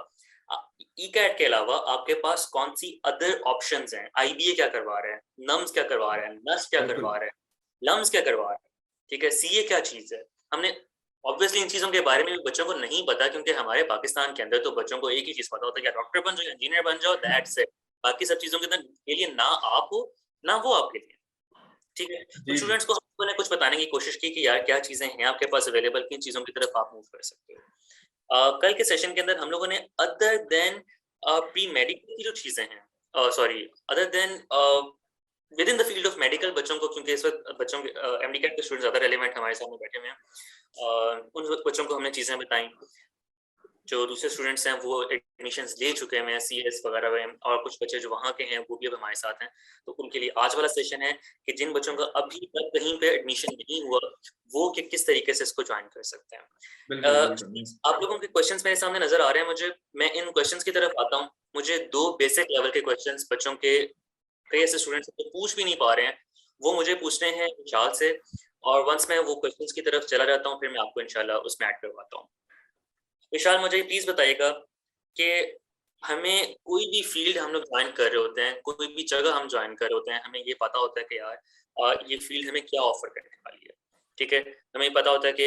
Speaker 1: ई कैट के अलावा आपके पास कौन सी अदर ऑप्शंस हैं। आईबीए क्या करवा रहे हैं, नम्स क्या करवा रहे हैं, नस क्या
Speaker 2: बिल्कुल
Speaker 1: करवा रहे हैं, लम्स क्या करवा रहे हैं, ठीक है, सीए क्या चीज है। हमने ऑब्वियसली इन चीजों के बारे में भी बच्चों को नहीं पता, क्योंकि हमारे पाकिस्तान के अंदर तो बच्चों को एक ही चीज पता होता है कि डॉक्टर बन जाओ, इंजीनियर बन जाओ, दैट्स इट। बाकी सब चीजों के लिए ना आप हो ना वो आपके लिए, ठीक है।
Speaker 2: जी
Speaker 1: कुछ
Speaker 2: जी।
Speaker 1: स्टूडेंट्स को हमने कुछ बताने की कोशिश की कि यार क्या चीजें हैं आपके पास अवेलेबल, किन चीजों की तरफ आप मूव कर सकते हो। कल के सेशन के अंदर हम लोगों ने अदर देन प्री मेडिकल की जो चीजें हैं, sorry, other than with in the field of medical बच्चों को, क्योंकि इस वक्त बच्चों के एमडी कैट के स्टूडेंट ज्यादा रेलिवेंट हमारे सामने बैठे हुए हैं, उन बच्चों को हमने चीजें बताई। जो दूसरे स्टूडेंट्स हैं वो एडमिशन्स ले चुके हैं सीएस वगैरह में, और कुछ बच्चे जो वहाँ के हैं वो भी अब हमारे साथ हैं। तो उनके लिए आज वाला सेशन है कि जिन बच्चों का अभी तक कहीं पे एडमिशन नहीं हुआ, वो किस तरीके से इसको ज्वाइन कर सकते हैं।
Speaker 2: बिल्कुल बिल्कुल।
Speaker 1: आप लोगों के क्वेश्चंस मेरे सामने नजर आ रहे हैं मुझे, मैं इन क्वेश्चंस की तरफ आता हूँ। मुझे 2 बेसिक लेवल के क्वेश्चंस बच्चों के, कई ऐसे स्टूडेंट्स तो पूछ भी नहीं पा रहे हैं, वो मुझे पूछने हैं विशाल से, और वंस मैं वो क्वेश्चंस की तरफ चला जाता हूँ फिर मैं आपको इंशाल्लाह उसमें ऐड करवाता हूँ। विशाल, मुझे प्लीज बताइएगा कि हमें कोई भी फील्ड हम लोग ज्वाइन कर रहे होते हैं, कोई भी जगह हम ज्वाइन कर रहे होते हैं, हमें ये पता होता है कि यार ये फील्ड हमें क्या ऑफर करने वाली है, ठीक है। हमें पता होता है कि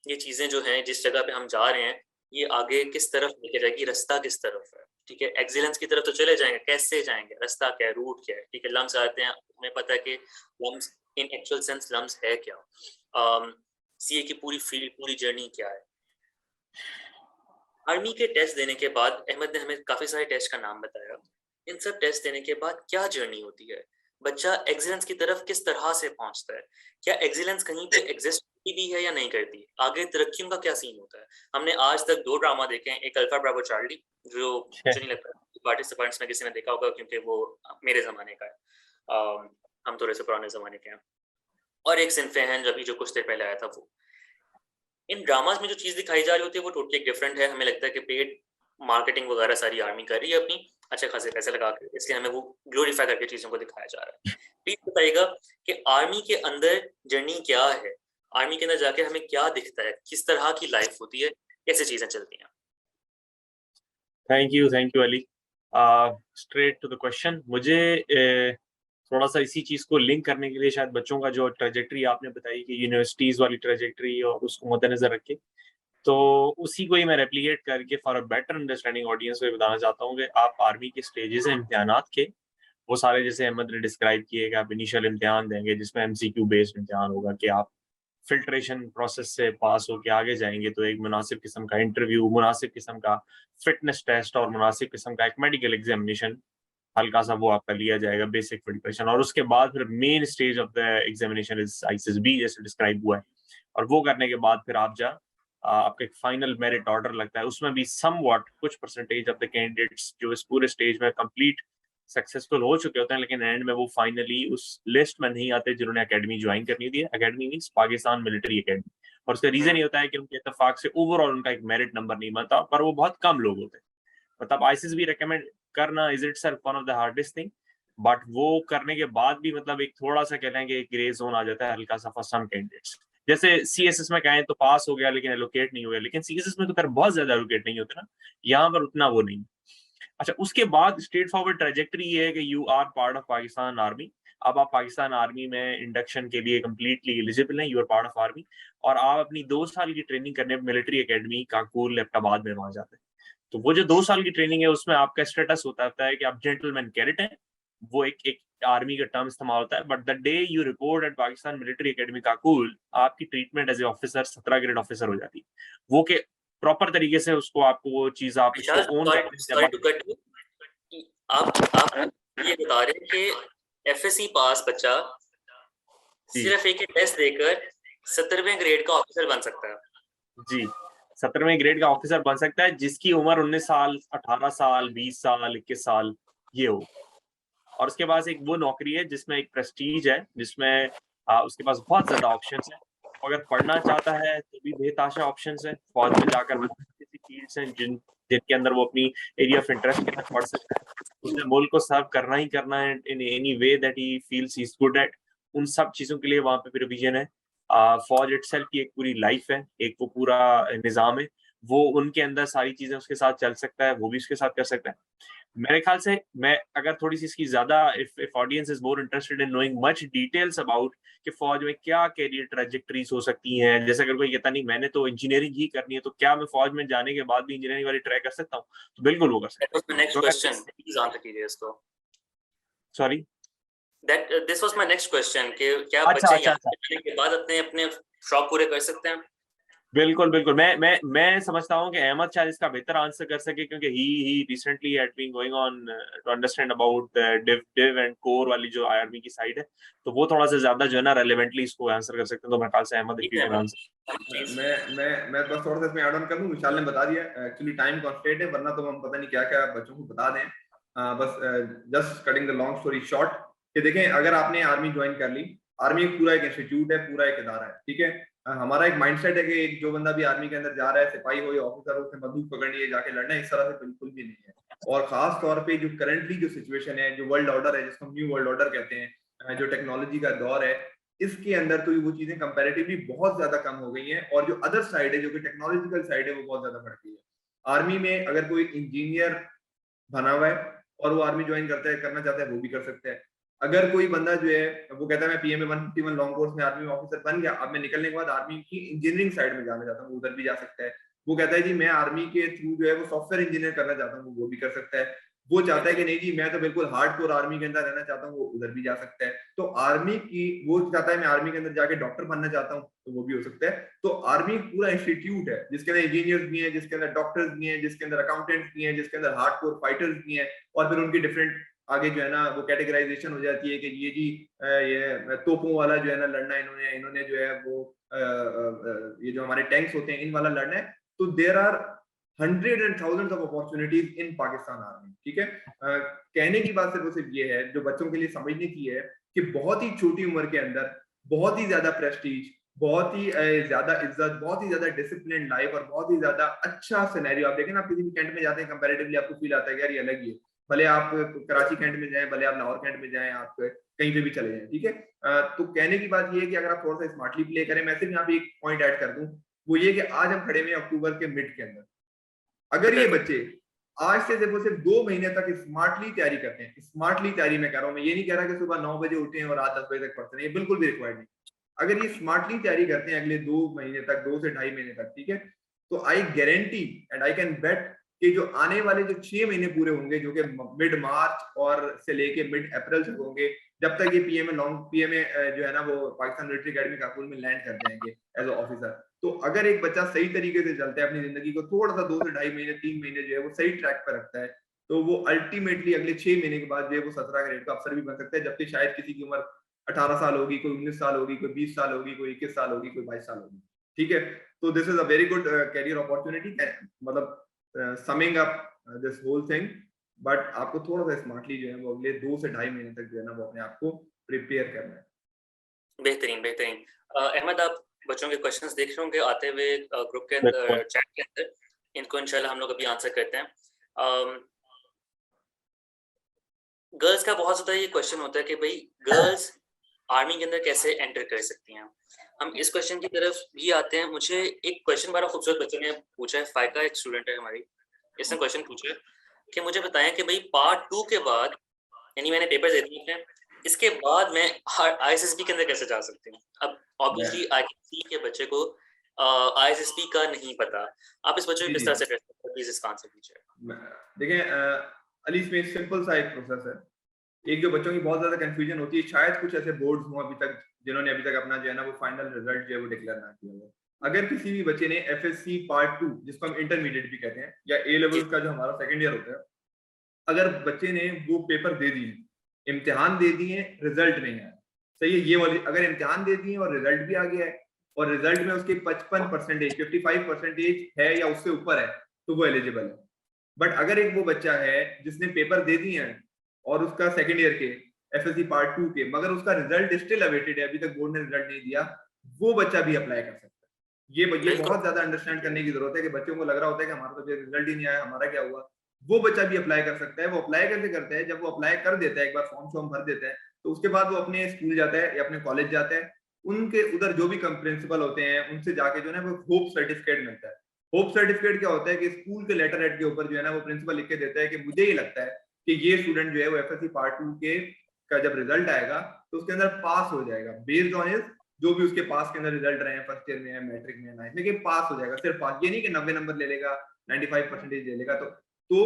Speaker 1: ये चीज़ें जो हैं जिस जगह पे हम जा रहे हैं, ये आगे किस तरफ लेके जाएगी, रास्ता किस तरफ है, ठीक है। एक्सीलेंस की तरफ तो चले जाएंगे, कैसे जाएंगे, रास्ता क्या है, रूट क्या है, ठीक है। लम्स आते हैं, हमें पता है कि LUMS in actual sense LUMS है क्या, सीए की पूरी फील्ड, पूरी जर्नी क्या है। आर्मी के टेस्ट देने के बाद अहमद ने हमें काफी सारे टेस्ट का नाम बताया। इन सब टेस्ट देने के बाद क्या जर्नी होती है, बच्चा एक्सीलेंस की तरफ किस तरह से पहुंचता है, क्या एक्सीलेंस कहीं पे एग्जिस्ट भी है या नहीं करती, आगे तरक्कियों का क्या सीन होता है। हमने आज तक 2 ड्रामा देखे हैं, एक अल्फा ब्रावो चार्ली, जो मुझे नहीं लगता पार्टिसिपेंट्स में किसी ने देखा होगा, क्योंकि वो मेरे जमाने का है, हम थोड़े से पुराने जमाने के हैं, और एक सिंफेहन अभी जो कुछ देर पहले आया था वो। इन ड्रामास में जो चीज दिखाई जा रही होती है वो टोटली डिफरेंट है। हमें लगता है कि पेड मार्केटिंग वगैरह सारी आर्मी कर रही है अपनी, अच्छे खासे पैसे लगा कर, इसलिए हमें वो ग्लोरीफाई करके चीजों को दिखाया जा रहा है। प्लीज बताइएगा कि आर्मी के अंदर जर्नी क्या है, आर्मी के अंदर जाके हमें क्या दिखता है, किस तरह की लाइफ होती है, कैसे चीजें चलती हैं।
Speaker 3: Thank you Ali. Straight to the question. मुझे थोड़ा सा इसी चीज को लिंक करने के लिए, शायद बच्चों का जो ट्रेजेक्ट्री आपने बताई कि यूनिवर्सिटीज वाली ट्रेजेक्ट्री, और उसको मद्देनजर रख के, तो उसी को ही मैं रेप्लिकेट करके for a better understanding audience को बताना चाहता हूँ कि आप आर्मी के स्टेजेस हैं इम्तिहानात के, वो सारे जैसे अहमद ने डिस्क्राइब किए कि आप इनिशियल इम्तिहान देंगे जिसमें एमसीक्यू बेस्ड इम्तिहान होगा, कि आप फिल्ट्रेशन प्रोसेस से पास होके आगे जाएंगे तो एक मुनासिब किस्म का इंटरव्यू, मुनासिब किस्म का फिटनेस टेस्ट और मुनासिब किस्म का एक मेडिकल एग्जामिनेशन हल्का सा वो आपका लिया जाएगा, बेसिक फिल्ट्रेशन। और उसके बाद फिर main stage of the examination is ICSB जैसे डिस्क्राइब हुआ है। और वो करने के बाद फिर आप आपका एक फाइनल मेरिट ऑर्डर लगता है, उसमें भी समवॉट कुछ परसेंटेज ऑफ द कैंडिडेट्स जो इस पूरे स्टेज में कंप्लीट सक्सेसफुल हो चुके होते हैं, लेकिन एंड में वो फाइनली उस लिस्ट में नहीं आते जिन्होंने एकेडमी ज्वाइन करनी थी। Academy means Pakistan military academy. और उसका रीजन ये होता है कि उनके इत्तेफाक से ओवरऑल उनका एक मेरिट नंबर नहीं बनता, पर वो बहुत कम लोग होते हैं। मतलब आईसीएसबी रिकमेंड करना is itself one of the hardest thing, but वो करने के बाद भी मतलब एक थोड़ा सा कहते हैं कि एक ग्रे जोन आ जाता है हल्का सा फॉर सम कैंडिडेट्स। जैसे सीएसएस में कहें तो पास हो गया लेकिन एलोकेट नहीं हो गया, लेकिन सीएसएस में तो खैर बहुत ज्यादा एलोकेट नहीं होते ना, यहाँ पर उतना वो नहीं। अच्छा, उसके बाद स्ट्रेट फॉरवर्ड ट्रेजेक्टरी ये है कि you are part of Pakistan army. अब आप पाकिस्तान आर्मी में इंडक्शन के लिए कंप्लीटली एलिजिबल हैं, you are part of army, और आप अपनी 2 साल की ट्रेनिंग करने मिलिट्री एकेडमी काकोल एबटाबाद में वहां जाते हैं। तो वो जो 2 साल की ट्रेनिंग है उसमें आपका स्टेटस होता है कि आप जेंटलमैन कैडेट हैं, वो एक आर्मी का टर्म इस्तेमाल होता है, but the day you report at Pakistan military academy Kakul, आपकी treatment as a officer 17 grade officer हो जाती है। वो के प्रॉपर तरीके से उसको आपको वो चीज आप उसको
Speaker 1: विशाल,
Speaker 3: ओन
Speaker 1: सॉरी
Speaker 3: करते
Speaker 1: सॉरी
Speaker 3: हैं।
Speaker 1: टू कट यू, कि आप ये बता रहे हैं कि एफएससी पास बच्चा
Speaker 3: जी
Speaker 1: सिर्फ एक टेस्ट देकर 17वें ग्रेड का ऑफिसर बन सकता है।
Speaker 3: जी, 17वें ग्रेड का ऑफिसर बन सकता है जिसकी उम्र 19 साल, 18 साल, 20 साल, 21 साल ये हो। और उसके पास एक वो नौकरी है जिसमें एक प्रेस्टीज है, जिसमें उसके पास बहुत ज्यादा ऑप्शंस हैं। अगर पढ़ना चाहता है तो भी बेताशा ऑप्शंस हैं। फौज में जाकर किसी फील्ड्स हैं जिनके अंदर वो अपनी एरिया ऑफ इंटरेस्ट के अंदर पढ़ सकता है। उसे मुल्क को सर्व करना ही करना है in any way that he feels he is good at. उन सब चीजों के लिए वहां पे प्रोविजन है। फौज इटसेल्फ की एक पूरी लाइफ है, एक वो पूरा निजाम है। वो उनके अंदर सारी चीजें उसके साथ चल सकता है, वो भी उसके साथ कर सकता है। मेरे ख्याल से मैं अगर थोड़ी सी इसकी ज्यादा if audience is more interested in knowing much details about कि फौज में क्या कैरियर ट्रेजेक्टरीज हो सकती हैं, जैसे अगर कोई कहता नहीं मैंने तो इंजीनियरिंग ही करनी है, तो क्या मैं फौज में जाने के बाद भी इंजीनियरिंग वाली ट्राई कर सकता हूँ? तो बिल्कुल वो कर
Speaker 1: दैट
Speaker 3: सकता
Speaker 1: वाज माय नेक्स्ट
Speaker 3: है।
Speaker 1: क्वेश्चन, प्लीज आंसर कीजिए इसको।
Speaker 3: Sorry,
Speaker 1: this was my next question कि क्या
Speaker 3: अच्छा
Speaker 1: बच्चे
Speaker 3: अच्छा
Speaker 1: यहाँ
Speaker 3: अच्छा,
Speaker 1: पे जाने के बाद अपने अपने शौक पूरे कर सकते हैं?
Speaker 3: बिल्कुल बिल्कुल। मैं समझता हूँ कि अहमद शायद इसका बेहतर आंसर कर सके, क्योंकि he recently had been going on to understand about div and corps वाली जो आर्मी की साइड है, तो वो थोड़ा सा ज्यादा जो है ना रेलेवेंटली इसको आंसर कर सकते हैं। तो मेरे ख्याल से अहमद, इफ
Speaker 1: ठीक
Speaker 3: यू
Speaker 1: है
Speaker 3: कैन आंसर।
Speaker 1: प्लीज।
Speaker 2: मैं बस थोड़ा सा इसमें ऐड ऑन कर दूं। विशाल ने बता दिया, एक्चुअली टाइम कॉन्स्टेंट है, वरना तो हम पता नहीं क्या क्या बच्चों को बता दें। बस just cutting the long story short कि देखें, अगर आपने आर्मी ज्वाइन कर ली, आर्मी पूरा एक इंस्टीट्यूट है, पूरा एक इदारा है, ठीक है। हमारा एक माइंडसेट है कि एक जो बंदा भी आर्मी के अंदर जा रहा है, सिपाही हो या ऑफिसर हो, उसने बंदूक पकड़नी है, जाके लड़ना है, इस तरह से बिल्कुल भी नहीं है। और खास तौर पे जो करंटली जो सिचुएशन है, जो वर्ल्ड ऑर्डर है, जिसको न्यू वर्ल्ड ऑर्डर कहते हैं, जो टेक्नोलॉजी का दौर है, इसके अंदर तो वो चीजें कंपैरेटिवली बहुत ज्यादा कम हो गई हैं, और जो अदर साइड है, जो कि टेक्नोलॉजिकल साइड है, वो बहुत ज्यादा बढ़ गई है। आर्मी में अगर कोई इंजीनियर बना हुआ है और वो आर्मी ज्वाइन करता है, करना चाहता है, वो भी कर सकता है। अगर कोई बंदा जो है वो कहता है मैं पीएमए 151 लॉन्ग कोर्स में आर्मी ऑफिसर बन गया, अब मैं निकलने के बाद आर्मी की इंजीनियरिंग साइड में जाना चाहता हूँ, उधर भी जा सकता है। वो कहता है जी मैं आर्मी के थ्रू जो है वो सॉफ्टवेयर इंजीनियर करना चाहता हूँ, वो भी कर सकता है। वो चाहता है कि नहीं जी मैं तो बिल्कुल हार्डकोर आर्मी के अंदर रहना चाहता हूँ, वो उधर भी जा सकता है। तो आर्मी की, वो चाहता है मैं आर्मी के अंदर जाके डॉक्टर बनना चाहता हूँ, तो वो भी हो सकता है। तो आर्मी पूरा इंस्टीट्यूट है जिसके अंदर इंजीनियर्स भी हैं, जिसके अंदर डॉक्टर्स भी हैं, जिसके अंदर अकाउंटेंट्स भी हैं, जिसके अंदर हार्डकोर फाइटर्स भी हैं, और फिर उनकी डिफरेंट आगे जो है ना वो कैटेगराइजेशन हो जाती है कि ये जी ये तोपों वाला जो है ना लड़ना है, इन्होंने इन्होंने जो है वो ये जो हमारे टैंक्स होते हैं इन वाला लड़ना है। तो there are hundred and thousands of opportunities in Pakistan army, ठीक है। कहने की बात सिर्फ ये है, जो बच्चों के लिए समझने की है, कि बहुत ही छोटी उम्र के अंदर बहुत ही ज्यादा प्रेस्टीज, बहुत ही ज्यादा इज्जत, बहुत ही ज्यादा डिसिप्लिन लाइफ, और बहुत ही ज्यादा अच्छा सिनेरियो। आप देखें ना, आप किसी भी कैंट में जाते हैं, कंपैरेटिवली आपको फील आता है यार ये अलग ही है। भले आप कराची कैंट में जाएं, भले आप लाहौर कैंट में जाएं, आप कहीं पे भी चले जाएं, ठीक है। तो कहने की बात ये है कि अगर आप थोड़ा सा स्मार्टली प्ले करें, मैं सिर्फ यहाँ पे एक पॉइंट ऐड कर दूं, वो ये कि आज हम खड़े में अक्टूबर के मिड के अंदर, अगर ये बच्चे आज से सिर्फ 2 महीने तक स्मार्टली तैयारी करते हैं, स्मार्टली तैयारी मैं कह रहा हूँ, मैं ये नहीं कह रहा कि सुबह 9 बजे उठे और रात 10 बजे तक पढ़ते हैं, ये बिल्कुल भी रिक्वायर्ड नहीं। अगर ये स्मार्टली तैयारी करते हैं अगले 2 महीने तक, 2 से 2.5 महीने तक, ठीक है, तो I guarantee and I can bet कि जो आने वाले जो 6 महीने पूरे होंगे, जो कि मिड मार्च और से लेके मिड अप्रैल तक होंगे, जब तक ये पीएमए जो है ना वो पाकिस्तान मिलिट्री एकेडमी काकुल में लैंड कर जाएंगे एज ऑफिसर। तो अगर एक बच्चा सही तरीके से चलता है, अपनी जिंदगी को थोड़ा सा 2 से 2.5 महीने 3 महीने जो है वो सही ट्रैक पर रखता है, तो वो अल्टीमेटली अगले 6 महीने के बाद जो है वो 17 ग्रेड का अफसर भी बन सकता है, जबकि शायद किसी की उम्र 18 साल होगी, कोई 19 साल होगी, कोई 20 साल होगी, कोई 21 साल होगी, कोई 22 साल होगी, ठीक है। तो this is a very good career opportunity, मतलब summing up this whole thing. But आपको थोड़ा सा स्मार्टली जो है वो अगले 2 से 2.5 महीने तक जो है ना वो अपने आप को प्रिपेयर करना है।
Speaker 1: बेहतरीन बेहतरीन। अहमद, आप बच्चों के क्वेश्चंस देख रहे होंगे आते हुए ग्रुप के
Speaker 3: बिल्कुल।
Speaker 1: अंदर, चैट के अंदर। इनको इंशाल्लाह हम लोग अभी आंसर करते हैं। गर्ल्स का बहुत ज़्यादा ये क्वेश्चन होता है कि भाई गर्ल्स आर्मी के अंदर कैसे एंटर कर सकती हैं। हम इस क्वेश्चन की तरफ भी आते हैं। मुझे एक क्वेश्चन बड़ा खूबसूरत बच्चे ने पूछा है, फाइका एक स्टूडेंट है हमारी, इसने क्वेश्चन पूछा है कि मुझे बताएं कि भाई पार्ट 2 के बाद, यानी मैंने पेपर दे दिए हैं, इसके बाद मैं आईएसएसबी के अंदर कैसे जा सकती हूँ। अब ऑब्वियसली आईएसएसबी के बच्चे को आईएसएसबी का नहीं पता, आप इस बच्चे को किस तरह से कर सकते हैं, प्लीज इसका आंसर दीजिए।
Speaker 2: देखिए अली, इसमें सिंपल सा एक प्रोसेस है। एक जो बच्चों की बहुत ज्यादा कंफ्यूजन होती है, शायद कुछ ऐसे बोर्ड्स हों अभी तक जिन्होंने अभी तक अपना जो है ना वो फाइनल रिजल्ट जो है वो डिक्लेयर ना किया हो। अगर किसी भी बच्चे ने एफएससी पार्ट 2 जिसको हम इंटरमीडिएट भी कहते हैं या ए लेवल्स का जो हमारा सेकंड ईयर होता है, अगर बच्चे ने वो पेपर दे दिए, इम्तिहान दे दिए, रिजल्ट नहीं आया, सही है, ये वाली अगर इम्तिहान दे दिए और रिजल्ट भी आ गया है और रिजल्ट में उसके 55% 55% है या उससे ऊपर है तो वो एलिजिबल है। बट अगर एक वो बच्चा है जिसने पेपर दे दिए हैं और उसका सेकंड ईयर के एफएससी पार्ट 2 के, मगर उसका रिजल्ट स्टिल अवेटेड है, अभी तक बोर्ड ने रिजल्ट नहीं दिया, वो बच्चा भी अप्लाई कर सकता है। ये
Speaker 1: बिल्कुल।
Speaker 2: बहुत ज्यादा अंडरस्टैंड करने की जरूरत है कि बच्चों को लग रहा होता है कि हमारा तो रिजल्ट ही नहीं आया, हमारा क्या हुआ। वो बच्चा भी अप्लाई कर सकता है। वो अप्लाई कैसे करता है, जब वो अप्लाई कर देता है, एक बार फॉर्म फॉर्म भर देता है, तो उसके बाद वो अपने स्कूल जाता है या अपने कॉलेज जाता है, उनके उधर जो भी प्रिंसिपल होते हैं उनसे जाके जो है वो होप सर्टिफिकेट मिलता है। होप सर्टिफिकेट क्या होता है कि स्कूल के लेटर हेड के ऊपर जो है ना वो प्रिंसिपल लिख के देता है कि मुझे ये लगता है कि ये स्टूडेंट जो है वो एफएससी पार्ट 2 के का जब रिजल्ट आएगा तो उसके अंदर पास हो जाएगा, बेस्ड ऑन हिज जो भी उसके पास के अंदर रिजल्ट रहे हैं, फर्स्ट ईयर में है, मैट्रिक में, नाइन्थ में, कि पास हो जाएगा। सिर्फ पास, ये नहीं कि 90 नंबर ले लेगा, 95% ले लेगा। तो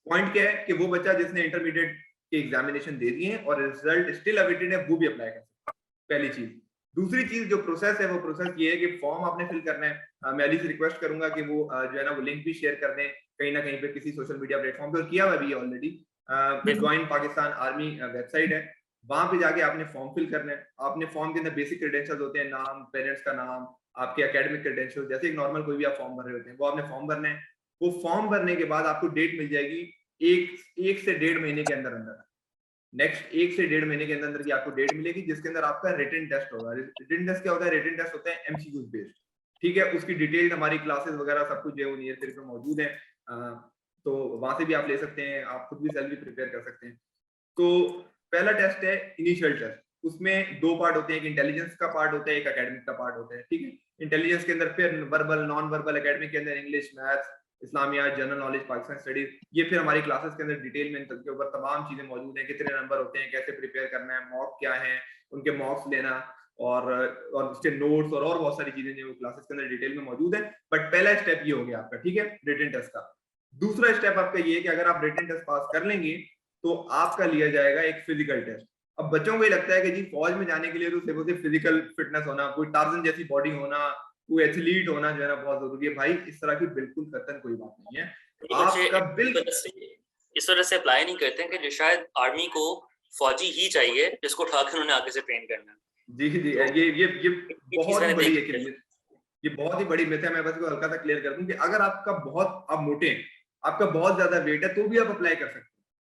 Speaker 2: पॉइंट क्या है कि वो बच्चा जिसने इंटरमीडिएट के एग्जामिनेशन दे दिए और रिजल्ट स्टिल अवेटेड है, वो भी अप्लाई कर सकता है, पहली चीज। दूसरी चीज जो प्रोसेस है, वो प्रोसेस ये है कि फॉर्म आपने फिल करना है। मैं अली से रिक्वेस्ट करूंगा कि वो जो है ना वो लिंक भी शेयर कर दें कहीं ना कहीं पे किसी सोशल मीडिया प्लेटफॉर्म पे, और किया हुआ भी already. Join Pakistan army website है, वहां पे जाके आपने फॉर्म फिल करना है। आपने फॉर्म के अंदर बेसिक क्रेडेंशियल्स होते हैं, नाम, पेरेंट्स का नाम, आपके एकेडमिक क्रेडेंशियल, जैसे एक नॉर्मल कोई भी आप फॉर्म भर रहे होते हैं, वो आपने फॉर्म भरना है। वो फॉर्म भरने के बाद आपको डेट मिल जाएगी एक से 1.5 महीने के अंदर अंदर। नेक्स्ट 1 से 1.5 महीने के अंदर अंदर की आपको डेट मिलेगी जिसके अंदर आपका रिटन टेस्ट होगा। रिटन टेस्ट क्या होता है? रिटन टेस्ट होता है एमसीक्यूज बेस्ड, ठीक है। उसकी डिटेल हमारी क्लासेस वगैरह सब कुछ जो है वो नियर पे मौजूद है, तो वहां से भी आप ले सकते हैं, आप खुद भी सेल्फ भी प्रिपेयर कर सकते हैं। तो पहला टेस्ट है इनिशियल टेस्ट, उसमें दो पार्ट होते हैं, एक इंटेलिजेंस का पार्ट होता है, एक एकेडमिक का पार्ट होता है, ठीक है। इंटेलिजेंस के अंदर फिर वर्बल, नॉन वर्बल, एकेडमिक के अंदर English, maths, Islamiat, general knowledge, Pakistan studies, ये फिर हमारी क्लासेस के अंदर डिटेल में इनके ऊपर तमाम चीजें मौजूद हैं, कितने नंबर होते हैं, कैसे प्रिपेयर करना है, मॉक क्या है, उनके मॉक्स लेना, और उसके नोट्स और बहुत सारी चीजें जो क्लासेस के अंदर डिटेल में मौजूद है। बट पहला स्टेप ये हो गया आपका, ठीक है, रिटन टेस्ट का। दूसरा स्टेप आपका ये है कि अगर आप रिटन टेस्ट पास कर लेंगे तो आपका लिया जाएगा एक फिजिकल टेस्ट। अब बच्चों को ये लगता है कि जी फौज में जाने के लिए तो सिर्फ फिजिकल फिटनेस होना, कोई टार्जन जैसी बॉडी होना, कोई एथलीट होना जो है ना बहुत जरूरी है। भाई इस तरह की बिल्कुल कतई कोई बात नहीं है। आपका बिल्कुल
Speaker 1: इस वजह से अप्लाई नहीं करते हैं कि शायद आर्मी को फौजी ही चाहिए जिसको उठाकर उन्होंने आगे से ट्रेन करना है।
Speaker 2: जी जी, ये बहुत ही बड़ी एक ये बहुत ही बड़ी मिथ है। मैं बस को हल्का सा क्लियर कर दूं कि अगर आपका बहुत, आप मोटे हैं, आपका बहुत ज्यादा वेट है, तो भी आप अप्लाई कर सकते हैं।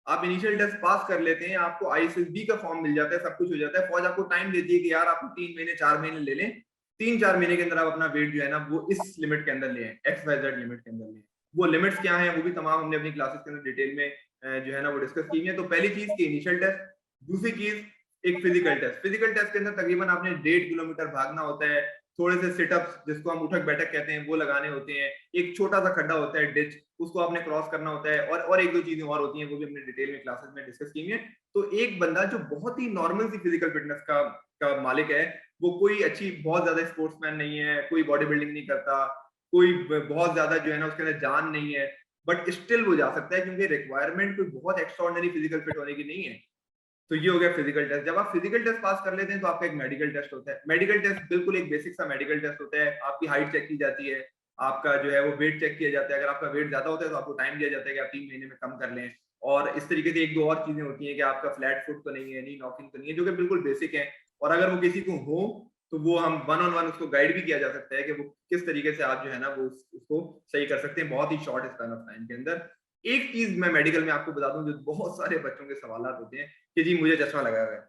Speaker 2: आप इनिशियल टेस्ट पास कर लेते हैं, आपको आईएसएसबी का फॉर्म मिल जाता है, सब कुछ हो जाता है। फौज आपको टाइम देती है कि यार आप 3 महीने 4 महीने ले लें, 3-4 महीने के अंदर आप अपना वेट जो है ना वो इस लिमिट के अंदर ले आए, XYZ लिमिट के अंदर ले। वो लिमिट्स क्या है वो भी तमाम हमने अपनी क्लासेस के अंदर डिटेल में जो है ना वो डिस्कस की है। तो पहली चीज की इनिशियल टेस्ट, दूसरी चीज एक फिजिकल टेस्ट। फिजिकल टेस्ट के अंदर तकरीबन आपने 1.5 किलोमीटर भागना होता है, थोड़े से सिटअप्स जिसको हम उठक बैठक कहते हैं वो लगाने होते हैं, एक छोटा सा खड्डा होता है डिच, उसको आपने क्रॉस करना होता है, और एक दो चीजें और होती हैं वो भी हमने डिटेल में क्लासेस में डिस्कस की है। तो एक बंदा जो बहुत ही नॉर्मल सी फिजिकल फिटनेस का मालिक है, वो कोई अच्छी बहुत ज्यादा स्पोर्ट्समैन नहीं है, कोई बॉडी बिल्डिंग नहीं करता, कोई बहुत ज्यादा जो है ना उसके अंदर जान नहीं है, बट स्टिल वो जा सकता है क्योंकि रिक्वायरमेंट कोई बहुत एक्स्ट्राऑर्डिनरी फिजिकल फिट होने की नहीं है। तो ये हो गया फिजिकल टेस्ट। जब आप फिजिकल टेस्ट पास कर लेते हैं तो आपका एक मेडिकल टेस्ट होता है। मेडिकल टेस्ट बिल्कुल एक बेसिक सा मेडिकल टेस्ट होता है। आपकी हाइट चेक की जाती है, आपका जो है वो वेट चेक किया जाता है। अगर आपका वेट ज्यादा होता है तो आपको टाइम दिया जाता है कि आप 3 महीने में कम कर लें। और इस तरीके से एक दो और चीजें होती हैं कि आपका फ्लैट फुट तो नहीं है, नी नॉकिंग तो नहीं है, जो कि बिल्कुल बेसिक है। और अगर वो किसी को हो तो वो हम 1-on-1 उसको गाइड भी किया जा सकता है कि वो किस तरीके से आप जो है ना वो उसको सही कर सकते हैं बहुत ही शॉर्ट स्पैन ऑफ टाइम के अंदर। एक चीज मैं मेडिकल में आपको बता दूं जो बहुत सारे बच्चों के सवाल होते हैं कि जी मुझे चश्मा लगा हुआ है,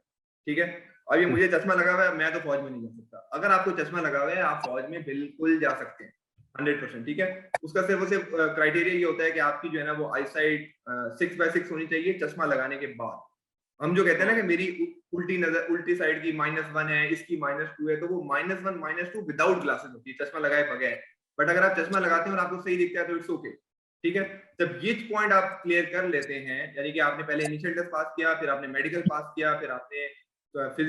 Speaker 2: ठीक है, अब ये मुझे चश्मा लगा हुआ है, मैं तो फौज में नहीं जा सकता। अगर आपको चश्मा लगा हुआ है आप फौज में बिल्कुल जा सकते हैं 100%, ठीक है। उसका सिर्फ क्राइटेरिया ये होता है कि आपकी जो है ना वो आई साइट 6/6 होनी चाहिए चश्मा लगाने के बाद। हम जो कहते हैं ना कि मेरी उल्टी नजर, उल्टी साइड की -1 है, इसकी -2 है, तो वो -1 -2 विदाउट ग्लासेस होती है, चश्मा लगाए बगैर। बट अगर आप चश्मा लगाते हैं और आपको सही दिखता है तो इट्स ओके, ठीक है। जब ये पॉइंट आप क्लियर कर लेते हैं, यानी कि आपने पहले इनिशियल टेस्ट पास किया, फिर आपने मेडिकल पास किया, फिर आपने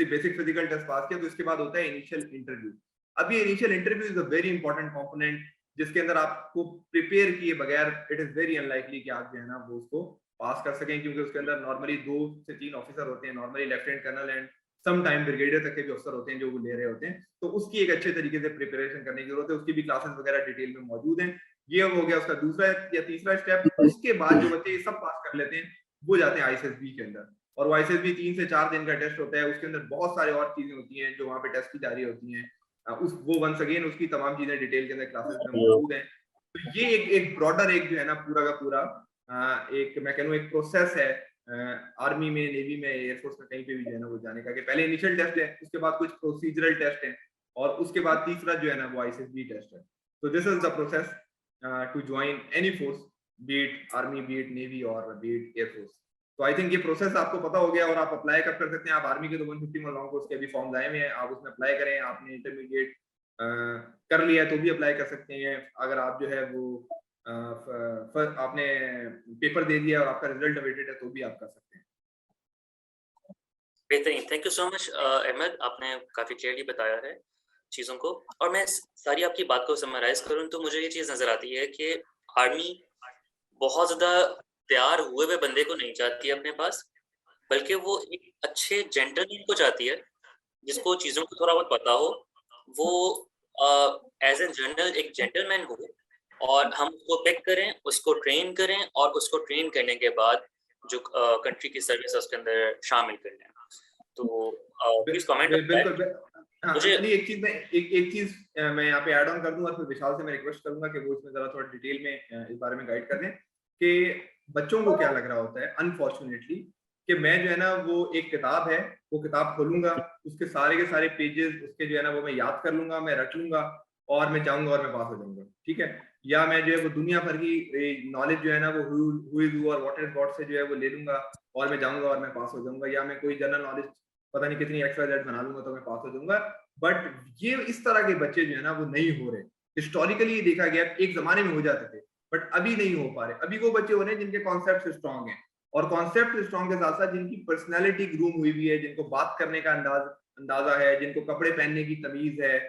Speaker 2: बेसिक फिजिकल टेस्ट पास किया, तो इसके बाद होता है इनिशियल इंटरव्यू। अब ये initial interview is a very important component जिसके अंदर आपको प्रिपेयर किए बगैर इट इज वेरी अनलाइकली कि आप जो है ना वो उसको पास कर सकें, क्योंकि उसके अंदर नॉर्मली 2 से 3 ऑफिसर होते हैं, normally lieutenant colonel and some time brigadier तक के भी अफसर होते हैं जो वो ले रहे होते हैं। तो उसकी एक अच्छे तरीके से प्रिपरेशन करने की जरूरत है, उसकी भी क्लासेस वगैरह डिटेल में मौजूद हैं। ये हो गया उसका दूसरा या तीसरा स्टेप। उसके बाद जो बच्चे ये सब पास कर लेते हैं वो जाते हैं आईएसएसबी के अंदर, और वो आईएसएसबी 3 से 4 दिन का टेस्ट होता है। उसके अंदर बहुत सारे और चीजें होती हैं जो वहाँ पे टेस्ट की जा रही होती हैं। उस वो वंस अगेन उसकी तमाम चीजें डिटेल के अंदर क्लासेस में मौजूद हैं। तो ये एक ब्रॉडर एक जो है ना पूरा का पूरा एक मैं कहूँ एक प्रोसेस है आर्मी में, नेवी में, एयरफोर्स में, कहीं पे भी जो है ना वो जाने का, कि पहले इनिशियल टेस्ट है, उसके बाद कुछ प्रोसीजरल टेस्ट है, और उसके बाद तीसरा जो है ना वो आईएसएसबी टेस्ट है। तो this is the process to join any force, be it army, be it navy और बी इट एयरफोर्स। तो आई थिंक ये प्रोसेस आपको पता हो गया, और आप अप्लाई कब कर सकते हैं। आप आर्मी के तो 151 लॉन्ग कोर्स के अभी फॉर्म आए हुए हैं, आप उसमें अप्लाई करें। आपने इंटरमीडिएट कर लिया है तो भी अप्लाई कर सकते हैं। अगर आप जो है वो आपने पेपर दे दिया और आपका रिजल्ट अवेटेड है तो भी आप कर सकते हैं।
Speaker 1: बेहतरीन, thank you so much Ahmad, आपने काफ़ी क्लियरली बताया है चीज़ों को। और मैं सारी आपकी बात को समराइज़ करूँ तो मुझे ये चीज़ नज़र आती है कि आर्मी बहुत ज़्यादा तैयार हुए हुए बंदे को नहीं चाहती है अपने पास, बल्कि वो एक अच्छे जेंटलमैन को चाहती है, जिसको चीज़ों को थोड़ा बहुत पता हो। वो एज़ एन जनरल एक जेंटलमैन हो, और हम उसको पिक करें, उसको ट्रेन करें, और उसको ट्रेन करने के बाद जो कंट्री की सर्विस है उसके अंदर शामिल कर लें। तो प्लीज कमेंट ऑन दैट।
Speaker 2: बिल्कुल। हाँ,
Speaker 1: मुझे
Speaker 2: अली एक चीज मैं एक चीज मैं यहाँ पे ऐड ऑन कर दूं, और फिर विशाल से मैं रिक्वेस्ट करूंगा कि वो इसमें जरा थोड़ा डिटेल में इस बारे में गाइड कर दें कि बच्चों को क्या लग रहा होता है अनफॉर्चुनेटली, कि मैं जो है ना वो एक किताब है, वो किताब खोलूंगा, उसके सारे के सारे पेजेस उसके जो है ना वो मैं याद कर लूंगा, मैं रट लूंगा, और मैं जाऊंगा और मैं पास हो जाऊंगा, ठीक है। या मैं जो है वो दुनिया भर की नॉलेज जो है ना वो हु इज हु और व्हाट इज व्हाट से जो है वो ले लूंगा, और मैं जाऊंगा और मैं पास हो जाऊंगा। या मैं कोई जनरल नॉलेज पता नहीं कितनी XYZ बना लूंगा तो मैं पास हो जाऊंगा। बट ये इस तरह के बच्चे जो है ना वो नहीं हो रहे। हिस्टोरिकली देखा गया, एक जमाने में हो जाते थे बट अभी नहीं हो पा रहे। अभी वो बच्चे हो रहे हैं जिनके कॉन्सेप्ट स्ट्रांग हैं, और कॉन्सेप्ट स्ट्रांग के साथ साथ जिनकी पर्सनैलिटी ग्रूम हुई हुई है, जिनको बात करने का अंदाजा है, जिनको कपड़े पहनने की तमीज है,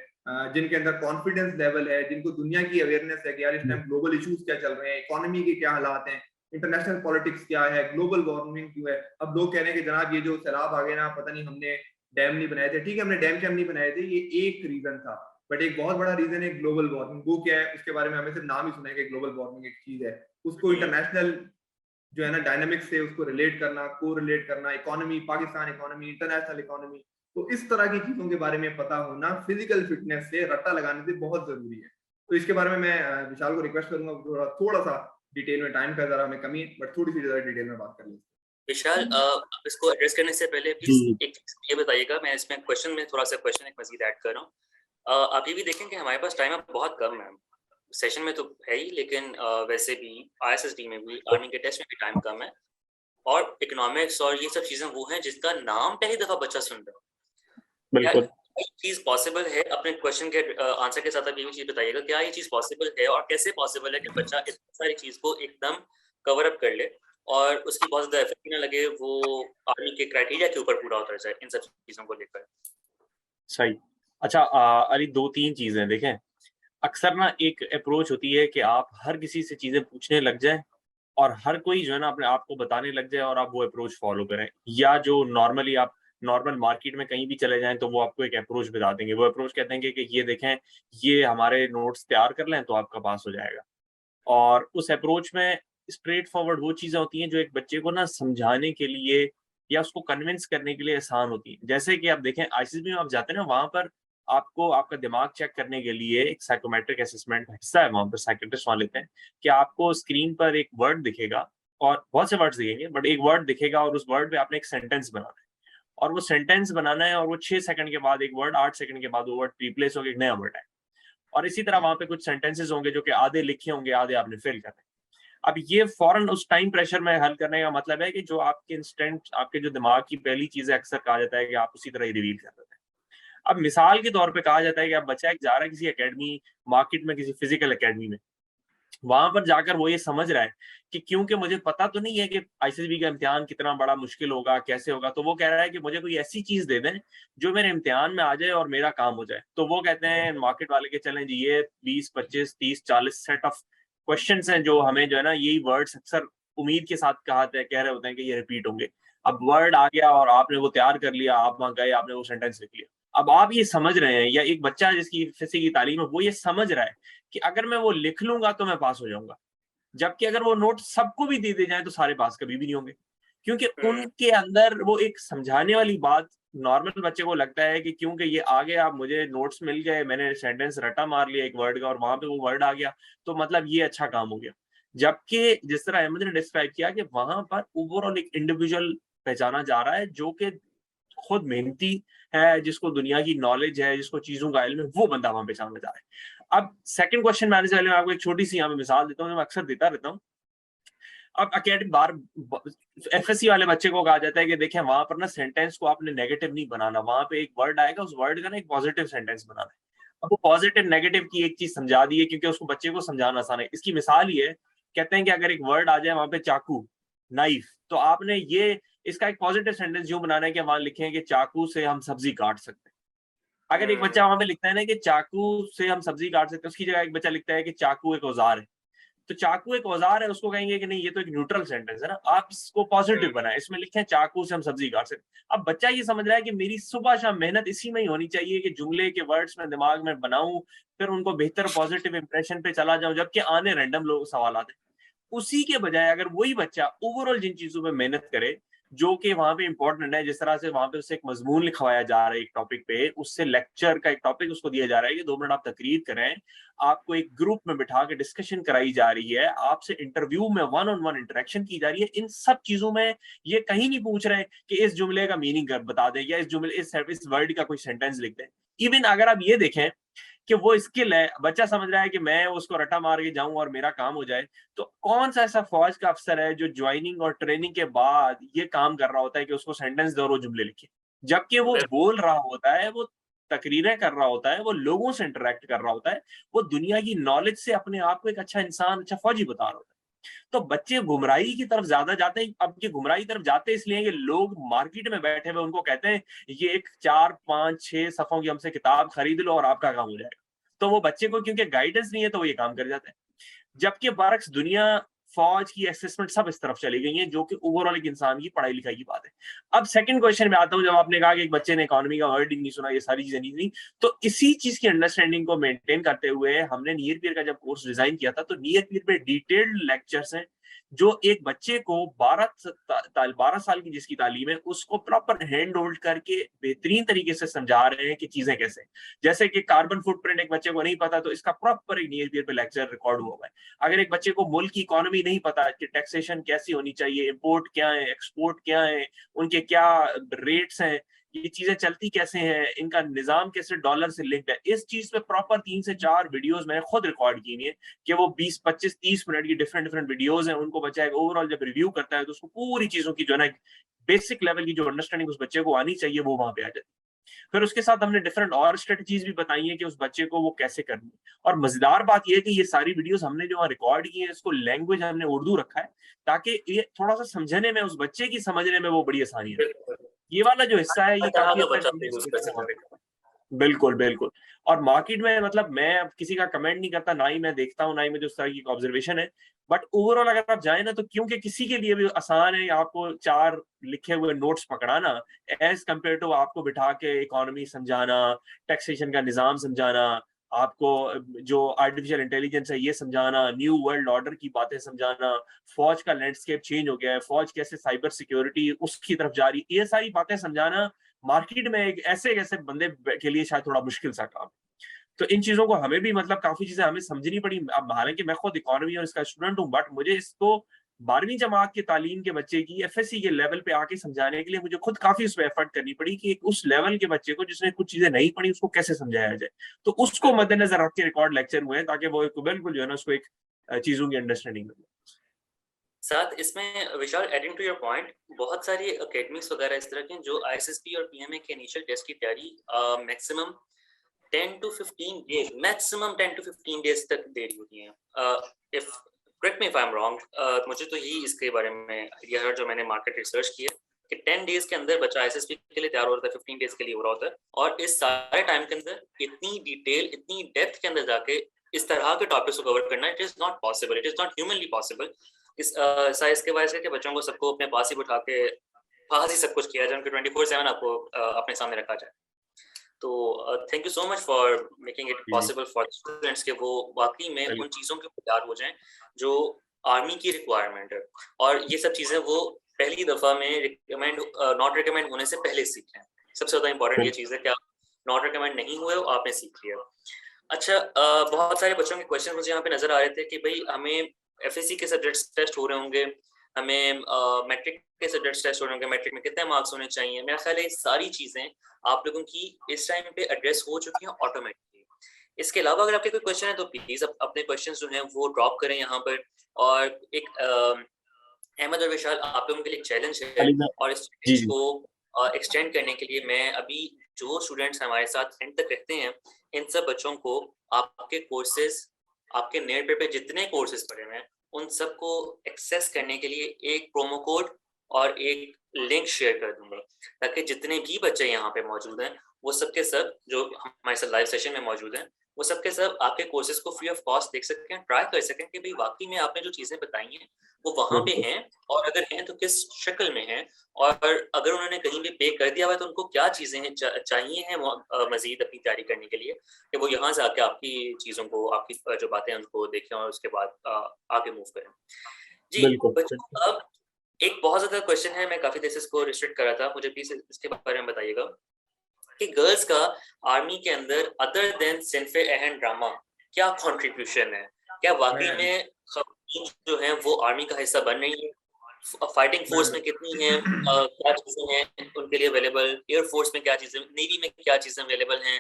Speaker 2: जिनके अंदर कॉन्फिडेंस लेवल है, जिनको दुनिया की अवेयरनेस है कि यार इस टाइम ग्लोबल इश्यूज क्या चल रहे हैं, इकोनॉमी के क्या हालात हैं, इंटरनेशनल पॉलिटिक्स क्या है, ग्लोबल वार्मिंग क्यों है। अब लोग कह रहे हैं कि जनाब ये जो सैलाब आ गए ना, पता नहीं हमने डैम नहीं बनाए थे। ठीक है, हमने डैम नहीं बनाए थे, ये एक रीजन था, बट एक बहुत बड़ा रीजन है ग्लोबल वार्मिंग। वो क्या है उसके बारे में हमें सिर्फ नाम ही सुना है कि ग्लोबल वार्मिंग एक चीज है। उसको इंटरनेशनल जो है ना डायनामिक्स से उसको रिलेट करना, को रिलेट करना, economy, Pakistan economy, international economy, तो इस तरह की चीजों के बारे में पता होना फिजिकल फिटनेस से, रट्टा लगाने से बहुत जरूरी है। तो इसके बारे में मैं विशाल को रिक्वेस्ट करूंगा थोड़ा सा डिटेल में, टाइम का जरा हमें कमी है बट थोड़ी सी ज्यादा डिटेल में बात कर लें।
Speaker 1: विशाल, आप इसको एड्रेस करने से पहले प्लीज एक ये बताइएगा, मैं इसमें क्वेश्चन में थोड़ा सा क्वेश्चन एक मजीद ऐड कर रहा हूँ। आप ये भी देखें कि हमारे पास टाइम बहुत कम है, सेशन में तो है ही, लेकिन वैसे भी आईएसएसडी में भी, आर्मी के टेस्ट में भी टाइम कम है, और इकोनॉमिक्स और ये सब चीजें वो हैं जिसका नाम पहली दफा बच्चा सुन रहा है।
Speaker 3: बिल्कुल
Speaker 1: चीज पॉसिबल है? अपने क्वेश्चन के आंसर के साथ आप ये भी चीज बताइएगा, क्या ये चीज पॉसिबल है, और कैसे पॉसिबल है कि बच्चा इतनी सारी चीज को एकदम कवर अप कर ले और उसकी बहुत ज्यादा इफेक्ट ना लगे, वो आर्मी के क्राइटेरिया के ऊपर पूरा उतर जाए इन सब चीजों को लेकर।
Speaker 3: सही। अच्छा अली, 2-3 चीजें देखें। अक्सर ना एक अप्रोच होती है कि आप हर किसी से चीजें पूछने लग जाएं और हर कोई जो है ना अपने आप को बताने लग जाए और आप वो अप्रोच फॉलो करें, या जो नॉर्मली आप नॉर्मल मार्केट में कहीं भी चले जाएं तो वो आपको एक अप्रोच बता देंगे। वो अप्रोच कहते हैं कि ये देखें, ये हमारे नोट्स तैयार कर लें तो आपका पास हो जाएगा। और उस अप्रोच में स्ट्रेट फॉरवर्ड वो चीजें होती हैं जो एक बच्चे को ना समझाने के लिए या उसको कन्विंस करने के लिए आसान होती है। जैसे कि आप देखें आईसीएसबी में आप जाते हैं ना, वहां पर आपको आपका दिमाग चेक करने के लिए एक साइकोमेट्रिक असेसमेंट हिस्सा है, वहां पर साइकेट्रिस्ट वहां लेते हैं कि आपको स्क्रीन पर एक वर्ड दिखेगा, और बहुत से वर्ड्स दिखेंगे बट एक वर्ड दिखेगा, और उस वर्ड पे आपने एक सेंटेंस बनाना है, और वो सेंटेंस बनाना है, और वो 6 सेकंड के बाद एक वर्ड, 8 सेकंड के बाद वो वर्ड रिप्लेस होकर एक नया वर्ड है। और इसी तरह वहां पे कुछ सेंटेंसेस होंगे जो कि आधे लिखे होंगे, आधे आपने फिल करने। अब ये फौरन उस टाइम प्रेशर में हल करने का मतलब है कि जो आपके इंस्टेंट, आपके जो दिमाग की पहली चीज है, अक्सर कहा जाता है कि आप उसी तरह ही रिवील कर देते हैं। अब मिसाल के तौर पे कहा जाता है कि अब बच्चा एक जा रहा है किसी एकेडमी, मार्केट में किसी फिजिकल एकेडमी में, वहां पर जाकर वो ये समझ रहा है कि क्योंकि मुझे पता तो नहीं है कि आईसीएसबी का इम्तिहान कितना बड़ा मुश्किल होगा, कैसे होगा, तो वो कह रहा है कि मुझे कोई ऐसी चीज दे दें जो मेरे इम्तिहान में आ जाए और मेरा काम हो जाए। तो वो कहते हैं मार्केट वाले के चलें जी, ये 20, 25, 30, 40 सेट ऑफ क्वेश्चंस हैं जो हमें जो है ना यही वर्ड्स अक्सर उम्मीद के साथ कह रहे होते हैं कि ये रिपीट होंगे। अब वर्ड आ गया और आपने वो तैयार कर लिया, आप वहां गए, आपने वो सेंटेंस लिख लिया। अब आप ये समझ रहे हैं, या एक बच्चा जिसकी फिजिक्स की तालीम है वो ये समझ रहा है कि अगर मैं वो लिख लूंगा तो मैं पास हो जाऊंगा, जबकि अगर वो नोट सबको भी दे जाए तो सारे पास कभी भी नहीं होंगे, क्योंकि उनके अंदर वो एक समझाने वाली बात। नॉर्मल बच्चे को लगता है कि क्योंकि ये आ गया, आप मुझे नोट्स मिल गए, मैंने सेंटेंस रटा मार लिया एक वर्ड का और वहां पे वो वर्ड आ गया, तो मतलब ये अच्छा काम हो गया। जबकि जिस तरह अहमद ने डिस्क्राइब किया कि वहां पर ओवरऑल एक इंडिविजुअल पहचाना जा रहा है जो कि खुद मेहनती है, जिसको दुनिया की नॉलेज है, जिसको चीजों का इल्म है, वो बंदा वहां पहचाना जा रहा है। अब सेकंड क्वेश्चन में आने से पहले मैं आपको एक छोटी सी यहाँ पे मिसाल देता हूँ, मैं अक्सर देता रहता हूँ। अब अकेडमिक बार एफएससी वाले बच्चे को कहा जाता है कि देखें वहां पर ना सेंटेंस को आपने नेगेटिव नहीं बनाना, वहां पे एक वर्ड आएगा, उस वर्ड का ना एक पॉजिटिव सेंटेंस बनाना है। अब वो पॉजिटिव नेगेटिव की एक चीज समझा दी है क्योंकि उसको बच्चे को समझाना आसान है। इसकी मिसाल ये है, कहते हैं कि अगर एक वर्ड आ जाए वहां पे चाकू, नाइफ, तो आपने ये इसका एक पॉजिटिव सेंटेंस यूं बनाना है कि वहां लिखें कि चाकू से हम सब्जी काट सकते हैं। अगर एक बच्चा वहां पे लिखता है ना कि चाकू से हम सब्जी काट सकते हैं, उसकी जगह एक बच्चा लिखता है कि चाकू एक औजार है, तो चाकू एक औजार है, उसको कहेंगे कि नहीं ये तो एक न्यूट्रल सेंटेंस है ना, आप इसको पॉजिटिव बनाएं, इसमें लिखें चाकू से हम सब्जी काट सकते हैं। अब बच्चा ये समझ रहा है कि मेरी सुबह शाम मेहनत इसी में ही होनी चाहिए कि जुमले के वर्ड्स में दिमाग में बनाऊं, फिर उनको बेहतर पॉजिटिव इंप्रेशन पे चला जाऊं, जबकि आने रैंडम लोग सवाल आते हैं। उसी के बजाय अगर वही बच्चा ओवरऑल जिन चीजों पे मेहनत करे जो कि वहां पे इंपॉर्टेंट है, जिस तरह से वहां पे उससे एक मजमून लिखवाया जा रहा है एक टॉपिक पे, उससे लेक्चर का एक टॉपिक उसको दिया जा रहा है कि 2 मिनट आप तकरीर करें, आपको एक ग्रुप में बिठा के डिस्कशन कराई जा रही है, आपसे इंटरव्यू में वन ऑन वन इंटरेक्शन की जा रही है, इन सब चीजों में ये कहीं नहीं पूछ रहे कि इस जुमले का मीनिंग बता दें या इस वर्ड का कोई सेंटेंस लिख दें। इवन अगर आप ये देखें कि वो स्किल है, बच्चा समझ रहा है कि मैं उसको रटा मार के जाऊं और मेरा काम हो जाए, तो कौन सा ऐसा फौज का अफसर है जो ज्वाइनिंग और ट्रेनिंग के बाद ये काम कर रहा होता है कि उसको सेंटेंस दो और वो जुमले लिखे, जबकि वो बोल रहा होता है, वो तकरीरें कर रहा होता है, वो लोगों से इंटरेक्ट कर रहा होता है, वो दुनिया की नॉलेज से अपने आप को एक अच्छा इंसान, अच्छा फौजी बता रहा होता है। तो बच्चे गुमराही की तरफ ज्यादा जाते हैं। अब ये गुमराही की तरफ जाते इसलिए कि लोग मार्केट में बैठे हुए उनको कहते हैं ये एक 4, 5, 6 सफों की हमसे किताब खरीद लो और आपका काम हो जाएगा। तो वो बच्चे को क्योंकि गाइडेंस नहीं है तो वो ये काम कर जाता है। जबकि बरक्स दुनिया, फौज की असेसमेंट सब इस तरफ चली गई है, जो कि ओवरऑल एक इंसान की पढ़ाई लिखाई की बात है। अब सेकंड क्वेश्चन में आता हूं, जब आपने कहा कि एक बच्चे ने इकोनॉमी का वर्ड नहीं सुना, ये सारी चीजें नहीं थी, तो इसी चीज की अंडरस्टैंडिंग को मेंटेन करते हुए हमने नियर पीयर का जब कोर्स डिजाइन किया था, तो नियर पीयर पे डिटेल्ड लेक्चर्स हैं जो एक बच्चे को 12 साल की जिसकी तालीम है उसको प्रॉपर हैंड होल्ड करके बेहतरीन तरीके से समझा रहे हैं कि चीजें कैसे, जैसे कि कार्बन फुटप्रिंट एक बच्चे को नहीं पता तो इसका प्रॉपर एक नियर पीयर पे लेक्चर रिकॉर्ड हुआ है। अगर एक बच्चे को मुल्क की इकोनॉमी नहीं पता कि टैक्सेशन कैसी होनी चाहिए, इंपोर्ट क्या है, एक्सपोर्ट क्या है, उनके क्या रेट्स हैं, ये चीजें चलती कैसे हैं, इनका निजाम कैसे डॉलर से लिंक्ड है, इस चीज पे प्रॉपर 3 से 4 वीडियोस मैंने खुद रिकॉर्ड की है कि वो 20, 25, 30 मिनट की डिफरेंट वीडियोस हैं, उनको बच्चा एक ओवरऑल जब रिव्यू करता है तो उसको पूरी चीजों की जो है ना बेसिक लेवल की जो अंडरस्टैंडिंग उस बच्चे को आनी चाहिए वो वहां पे आ जाती है। फिर उसके साथ हमने डिफरेंट और स्ट्रेटजीज भी बताई है कि उस बच्चे को वो कैसे करनी है। और मजेदार बात यह है कि ये सारी वीडियोस हमने जो रिकॉर्ड की है, इसको लैंग्वेज हमने उर्दू रखा है ताकि ये थोड़ा सा समझने में, उस बच्चे की समझने में वो बड़ी आसानी है। ये वाला जो हिस्सा है ये काफी हद तक बिल्कुल बिल्कुल। और मार्केट में मतलब मैं अब किसी का कमेंट नहीं करता, ना ही मैं देखता हूँ, ना ही मुझे उस तरह की ऑब्जर्वेशन है, बट ओवरऑल अगर आप जाए ना तो क्योंकि किसी के लिए भी आसान है आपको 4 लिखे हुए नोट्स पकड़ाना एज कम्पेयर टू आपको बिठा के इकोनॉमी समझाना, टैक्सेशन का निजाम समझाना, आपको जो आर्टिफिशियल इंटेलिजेंस है ये समझाना, न्यू वर्ल्ड ऑर्डर की बातें समझाना, फौज का लैंडस्केप चेंज हो गया है, फौज कैसे साइबर सिक्योरिटी उसकी तरफ जा रही, ये सारी बातें समझाना मार्केट में एक ऐसे बंदे के लिए शायद थोड़ा मुश्किल सा काम। तो इन चीजों को हमें भी मतलब काफी चीजें हमें समझनी पड़ी। अब हालांकि मैं खुद इकोनॉमी और इसका स्टूडेंट हूँ, बट मुझे इसको 12वीं जमात की तालीम के बच्चे की एफएससी के लेवल पे आके समझाने के लिए मुझे खुद काफी उस पर एफर्ट करनी पड़ी कि उस लेवल के बच्चे को जिसने कुछ चीजें नहीं पढ़ी उसको कैसे समझाया जाए। तो उसको मद्देनजर रख के रिकॉर्ड लेक्चर हुए हैं ताकि वो बिल्कुल जो है ना उसको एक चीजों की अंडरस्टैंडिंग मिले।
Speaker 1: साथ इसमें विशाल, एडिंग टू योर पॉइंट, बहुत सारी एकेडमिक्स वगैरह इस तरह के जो आईएसएसपी और पीएमए के इनिशियल टेस्ट की तैयारी maximum 10 to 15 days, maximum 10 to 15 days तक देरी होती है। If correct me if I am wrong, मुझे तो यही इसके बारे में आइडिया है जो मैंने मार्केट रिसर्च किया कि 10 डेज के अंदर बच्चा एसएसपी के लिए तैयार हो रहा था, 15 डेज के लिए हो रहा होता है, और इस सारे टाइम के अंदर इतनी डिटेल, इतनी डेप्थ के अंदर जाके इस तरह के टॉपिक्स को कवर करना, it is not possible, it is not humanly possible. इस साइज के वजह से कि बच्चों को सबको अपने पास ही बिठा के पास ही सब कुछ किया जाए, उनको 24/7 आपको अपने सामने रखा जाए। तो thank you so much for making it possible for students के वो वाकई में उन चीज़ों के तैयार हो जाएं जो आर्मी की रिक्वायरमेंट है, और ये सब चीज़ें वो पहली दफ़ा में नॉट रिकमेंड होने से पहले सीख लें। सबसे ज़्यादा इंपॉर्टेंट ये चीज़ है कि आप नॉट रिकमेंड नहीं हुए हो, आपने सीख लिया। अच्छा, बहुत सारे बच्चों के क्वेश्चन मुझे यहाँ पे नज़र आ रहे थे कि भाई हमें एफएससी के सब्जेक्ट्स टेस्ट हो रहे होंगे, हमें मैट्रिक के सब्जेक्ट्स टेस्ट हो रहे होंगे, मैट्रिक में कितने मार्क्स होने चाहिए। मेरा ख्याल है सारी चीज़ें आप लोगों की इस टाइम पे एड्रेस हो चुकी हैं ऑटोमेटिकली। इसके अलावा अगर आपके कोई क्वेश्चन है तो प्लीज़ अपने क्वेश्चन जो हैं वो ड्रॉप करें यहाँ पर। और एक अहमद और विशाल, आप लोगों के लिए चैलेंज है, और इस चैलेंज को एक्सटेंड करने के लिए मैं अभी जो स्टूडेंट्स हमारे साथ एंड तक रहते हैं, इन सब बच्चों को आपके कोर्सेज, आपके नेट पे जितने कोर्सेज पड़े हुए हैं उन सबको एक्सेस करने के लिए एक प्रोमो कोड और एक लिंक शेयर कर दूंगा, ताकि जितने भी बच्चे यहाँ पे मौजूद हैं वो सबके सब जो हमारे साथ लाइव सेशन में मौजूद हैं वो सबके सब आपके कोर्सेज को फ्री ऑफ कॉस्ट देख सकें, ट्राई कर सकें कि भाई वाकई में आपने जो चीज़ें बताई हैं वो वहाँ पे हैं, और अगर हैं तो किस शक्ल में हैं, और अगर उन्होंने कहीं भी पे कर दिया हुआ है तो उनको क्या चीज़ें चाहिए हैं मजीद अपनी तैयारी करने के लिए, कि वो यहाँ से आके आपकी चीज़ों को, आपकी जो बातें हैं उनको देखें और उसके बाद आगे मूव करें। जी बच्चों, अब एक बहुत ज़्यादा क्वेश्चन है, मैं काफ़ी देर से इसको रिस्ट्रिक्ट कर रहा था, मुझे प्लीज़ इसके बारे में बताइएगा कि गर्ल्स का आर्मी के अंदर अदर देन सिनफे एहन ड्रामा क्या कंट्रीब्यूशन है? क्या वाकई में खवातीन जो हैं वो आर्मी का हिस्सा बन रही है? फाइटिंग फोर्स में कितनी हैं, क्या चीज़ें हैं उनके लिए अवेलेबल, एयर फोर्स में क्या चीज़ें, नेवी में क्या चीज़ें अवेलेबल हैं,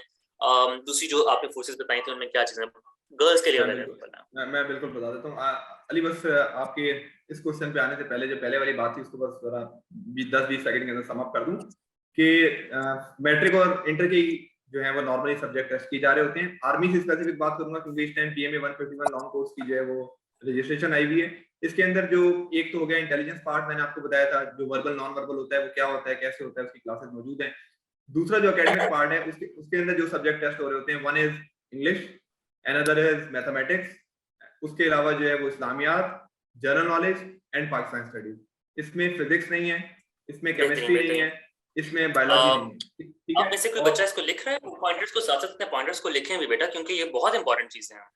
Speaker 1: दूसरी जो आपने फोर्सेस बताई थी उनमें क्या चीज़ें गर्ल्स के लिए अवेलेबल है?
Speaker 2: मैं बिल्कुल बता देता हूँ अली। बस आपके इस क्वेश्चन पे आने से पहले जो पहले वाली बात थी उसको बस जरा 10-20 सेकंड के अंदर समाप्त कर दूं कि मैट्रिक और इंटर की जो है वो नॉर्मली सब्जेक्ट टेस्ट किए जा रहे होते हैं। आर्मी से स्पेसिफिक बात करूंगा क्योंकि इस टाइम पीएमए 151 लॉन्ग कोर्स की जो है वो रजिस्ट्रेशन आई हुई है। इसके अंदर जो एक तो हो गया इंटेलिजेंस पार्ट, मैंने आपको बताया था जो वर्बल नॉन वर्बल होता है वो क्या होता है, कैसे होता है, उसकी क्लासेस मौजूद हैं। दूसरा जो एकेडमिक पार्ट है उसके अंदर जो सब्जेक्ट टेस्ट हो रहे होते हैं, one is English, another is mathematics, उसके अलावा जो है वो Islamiat, general knowledge and Pakistan studies. इसमें फिजिक्स नहीं है, इसमें केमिस्ट्री नहीं है, इसमें बायोलॉजी नहीं है। ठीक है,
Speaker 1: आप में से कोई बच्चा इसको लिख रहा है? पॉइंटर्स को साथ साथ पॉइंटर्स को लिखें भी बेटा, क्योंकि ये बहुत इंपॉर्टेंट चीजें हैं।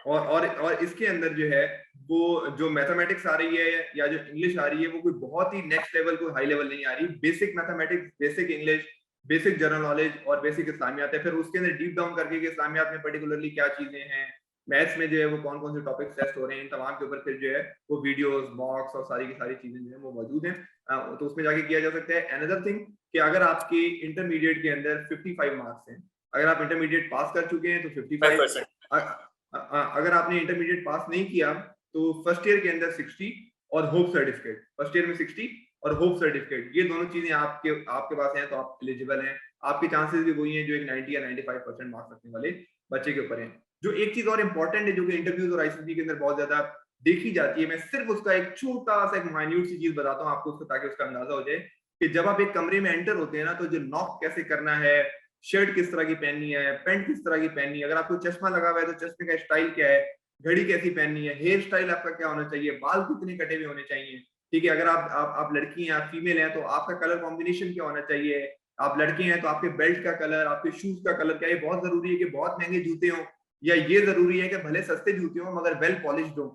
Speaker 2: और इसके अंदर जो है वो जो मैथमेटिक्स आ रही है या जो इंग्लिश आ रही है वो कोई बहुत ही नेक्स्ट लेवल, कोई हाई लेवल नहीं आ रही। Basic mathematics, basic English, basic general knowledge और बेसिक इस्लामियात है। फिर उसके अंदर डीप डाउन करके कि इस्लामियात में पर्टिकुलरली क्या चीजें हैं, मैथ्स में जो है वो कौन कौन से टॉपिक्स टेस्ट हो रहे हैं, इन तमाम के ऊपर फिर जो है वो वीडियोस, मॉक्स और सारी की सारी चीजें जो है वो मौजूद हैं, तो उसमें जाके किया जा सकता है। अनदर थिंग कि अगर आपके इंटरमीडिएट के अंदर 55 मार्क्स हैं, अगर आप इंटरमीडिएट पास कर चुके हैं तो 55, अगर आपने इंटरमीडिएट पास नहीं किया तो फर्स्ट ईयर के अंदर 60 और होप सर्टिफिकेट, फर्स्ट ईयर में 60 और होप सर्टिफिकेट, ये दोनों चीजें आपके पास हैं तो आप एलिजिबल हैं। आपके चांसेस भी वही हैं जो एक 90 या 95% मार्क्स रखने वाले बच्चे के ऊपर हैं। जो एक चीज और इंपॉर्टेंट है जो कि इंटरव्यूज और आईसीटी के अंदर बहुत ज्यादा देखी जाती है, मैं सिर्फ उसका एक छोटा सा एक माइन्यूट सी चीज बताता हूँ आपको उसको, ताकि उसका अंदाजा हो जाए कि जब आप एक कमरे में एंटर होते हैं ना, तो जो नॉक कैसे करना है, शर्ट किस तरह की पहननी है, पैंट किस तरह की पहननी है, अगर आपको चश्मा लगा हुआ है तो चश्मे का स्टाइल क्या है, घड़ी कैसी पहननी है, हेयर स्टाइल आपका क्या होना चाहिए, बाल कितने कटे हुए होने चाहिए। ठीक है, अगर आप लड़की हैं, आप फीमेल हैं, तो आपका कलर कॉम्बिनेशन क्या होना चाहिए, आप लड़के हैं तो आपके बेल्ट का कलर, आपके शूज का कलर क्या है। बहुत जरूरी है कि बहुत महंगे जूते हों, या ये जरूरी है कि भले सस्ते जूते हों मगर वेल पॉलिश्ड हों।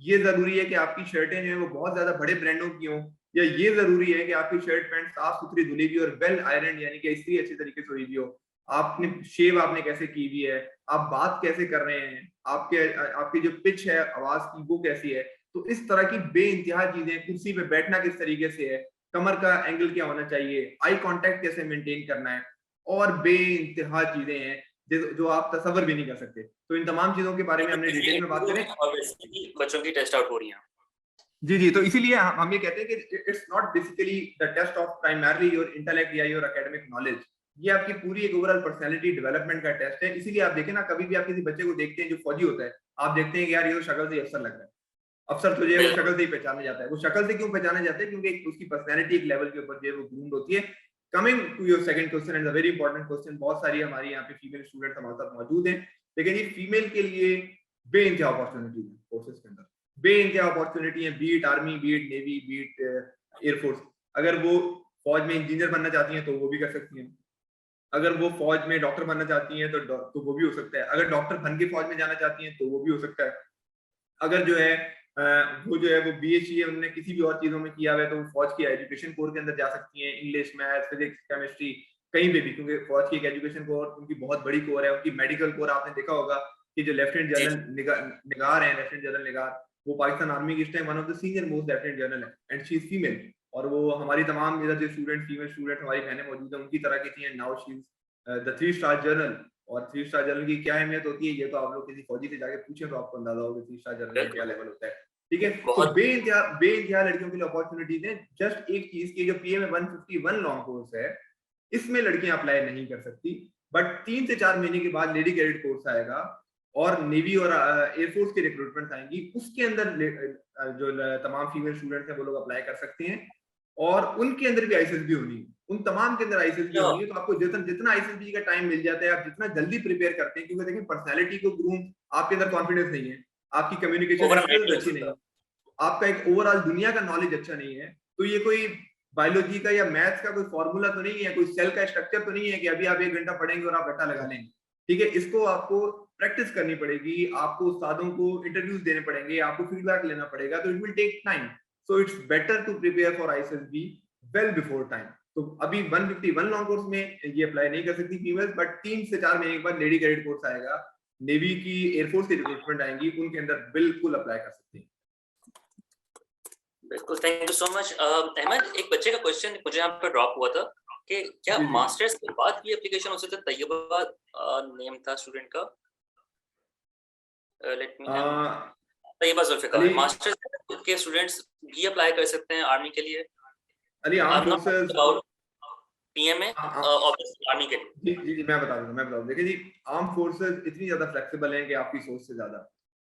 Speaker 2: ये जरूरी है कि आपकी शर्टें जो है वो बहुत ज्यादा बड़े ब्रांडों की हों, या ये जरूरी है कि आपकी शर्ट पैंट साफ सुथरी धुली हुई और वेल आयरन, यानी कि इस्त्री अच्छी तरीके से हुई हुई हो। आपने शेव आपने कैसे की हुई है, आप बात कैसे कर रहे हैं, आपकी जो पिच है आवाज की वो कैसी है। तो इस तरह की बेइंतहा चीजें, कुर्सी पे बैठना किस तरीके से है, कमर का एंगल क्या होना चाहिए, आई कांटेक्ट कैसे मेंटेन करना है, और बेइंतहा चीजें हैं जो आप तसव्वुर भी नहीं कर सकते। तो इन तमाम चीजों के बारे में हमने डिटेल में बात करें,
Speaker 1: और बच्चों की टेस्ट आउट हो रही है।
Speaker 2: जी, तो इसीलिए हम ये कहते हैं कि it's not basically the test of primarily your intellect या योर एकेडमिक नॉलेज, ये आपकी पूरी एक ओवरऑल पर्सनैलिटी डेवलपमेंट का टेस्ट है। इसीलिए आप देखें ना, कभी भी आप किसी बच्चे को देखते हैं जो फौजी होता है, आप देखते हैं कि यार ये तो शक्ल से अफसर लग रहा है, अफसर तो जो है वो शक्ल से ही पहचाना जाता है। वो शक्ल से क्यों पहचाना जाता है? क्योंकि उसकी पर्सनैलिटी एक लेवल के ऊपर जो है वो ग्रूम्ड होती है। Coming to your second question and a very important question, बहुत सारी हमारी यहाँ पे फीमेल स्टूडेंट्स हमारे साथ मौजूद हैं। लेकिन ये फीमेल के लिए बेइंतहा अपॉर्चुनिटी है कोर्सेज के अंदर, बेइंतहा अपॉर्चुनिटी है, be it army, be it navy, be it air force. अगर वो फौज में इंजीनियर बनना चाहती हैं तो वो भी कर सकती हैं, अगर वो फौज में डॉक्टर बनना चाहती हैं तो वो भी हो सकता है, अगर डॉक्टर बन के फौज में जाना चाहती हैं तो वो भी हो सकता है, अगर जो है वो BSc उन्होंने किसी भी और चीजों में किया हुआ है तो वो फौज की एजुकेशन कोर के अंदर जा सकती हैं, इंग्लिश, मैथ, फिजिक्स, केमिस्ट्री, कहीं पे भी, क्योंकि फौज की एक एजुकेशन कोर उनकी बहुत बड़ी कोर है। उनकी मेडिकल कोर आपने देखा होगा कि जो लेफ्टिनेंट जनरल निगार है, लेफ्टिनेंट जनरल निगार, वो पाकिस्तान आर्मी की इस time one of the senior most lieutenant general है एंड शी इज फीमेल। और वो हमारी तमाम इधर जो स्टूडेंट, फीमेल स्टूडेंट हमारी बहनें मौजूद हैं, उनकी तरह की थी, and now she is the 3-स्टार जनरल। और 3-स्टार जनरल की क्या अहमियत होती है ये तो आप लोग किसी फौजी से जाके पूछे तो आपको अंदाजा होगा 3-स्टार जनरल का क्या लेवल होता है। ठीक है, तो बेइंतहा लड़कियों के लिए अपॉर्चुनिटीज है। जस्ट एक चीज की, जो PMA 151 लॉन्ग कोर्स है, इसमें लड़कियां अप्लाई नहीं कर सकती, बट 3 से 4 महीने के बाद लेडी कैडेट कोर्स आएगा और नेवी और एयरफोर्स की रिक्रूटमेंट आएंगी, उसके अंदर जो तमाम फीमेल स्टूडेंट्स हैं वो लोग अप्लाई कर सकते हैं, और उनके अंदर भी ISSB होनी है, उन तमाम के अंदर ISSB होनी है। तो आपको जितना ISSB का टाइम मिल जाता है, आप जितना जल्दी प्रिपेयर करते हैं, क्योंकि देखिए पर्सनैलिटी को ग्रूम, आपके अंदर कॉन्फिडेंस नहीं है, आपकी कम्युनिकेशन स्किल्स अच्छी नहीं है, आपका एक ओवरऑल दुनिया का नॉलेज अच्छा नहीं है, तो ये कोई बायोलॉजी का या मैथ्स का कोई फॉर्मूला तो नहीं है, कोई सेल का स्ट्रक्चर तो नहीं है कि अभी आप 1 घंटा पढ़ेंगे और आप रट्टा लगा लेंगे। ठीक है, इसको आपको प्रैक्टिस करनी पड़ेगी, आपको उस्तादों को इंटरव्यूज देने पड़ेंगे, आपको फीडबैक लेना पड़ेगा, तो it will take time. So it's better to prepare for ISSB well before time. तो अभी 151 लॉन्ग कोर्स में ये अप्लाई नहीं कर सकती फीमेल्स, बट 3 से 4 महीने के बाद लेडी कैडेट कोर्स आएगा, नेवी की, एयरफोर्स की रिक्रूटमेंट आएंगी, उनके अंदर बिल्कुल अप्लाई कर सकती हैं।
Speaker 1: बिल्कुल, thank you so much. Ahmad, एक बच्चे का क्वेश्चन मुझे यहाँ पे ड्रॉप हुआ था कि क्या मास्टर्स के बाद भी एप्लीकेशन हो सकता है? तैयबा नेम था स्टूडेंट का, let me Tayyaba Zulfiqar, masters के स्टूडेंट्स भी अप्लाई कर सकते हैं आर्मी के लिए?
Speaker 2: Ali arm forces
Speaker 1: PMA obviously army के लिए।
Speaker 2: जी, मैं बता दूंगा। देखिए जी, आर्म फोर्सेस इतनी ज्यादा फ्लेक्सिबल हैं कि आपकी सोच से ज्यादा।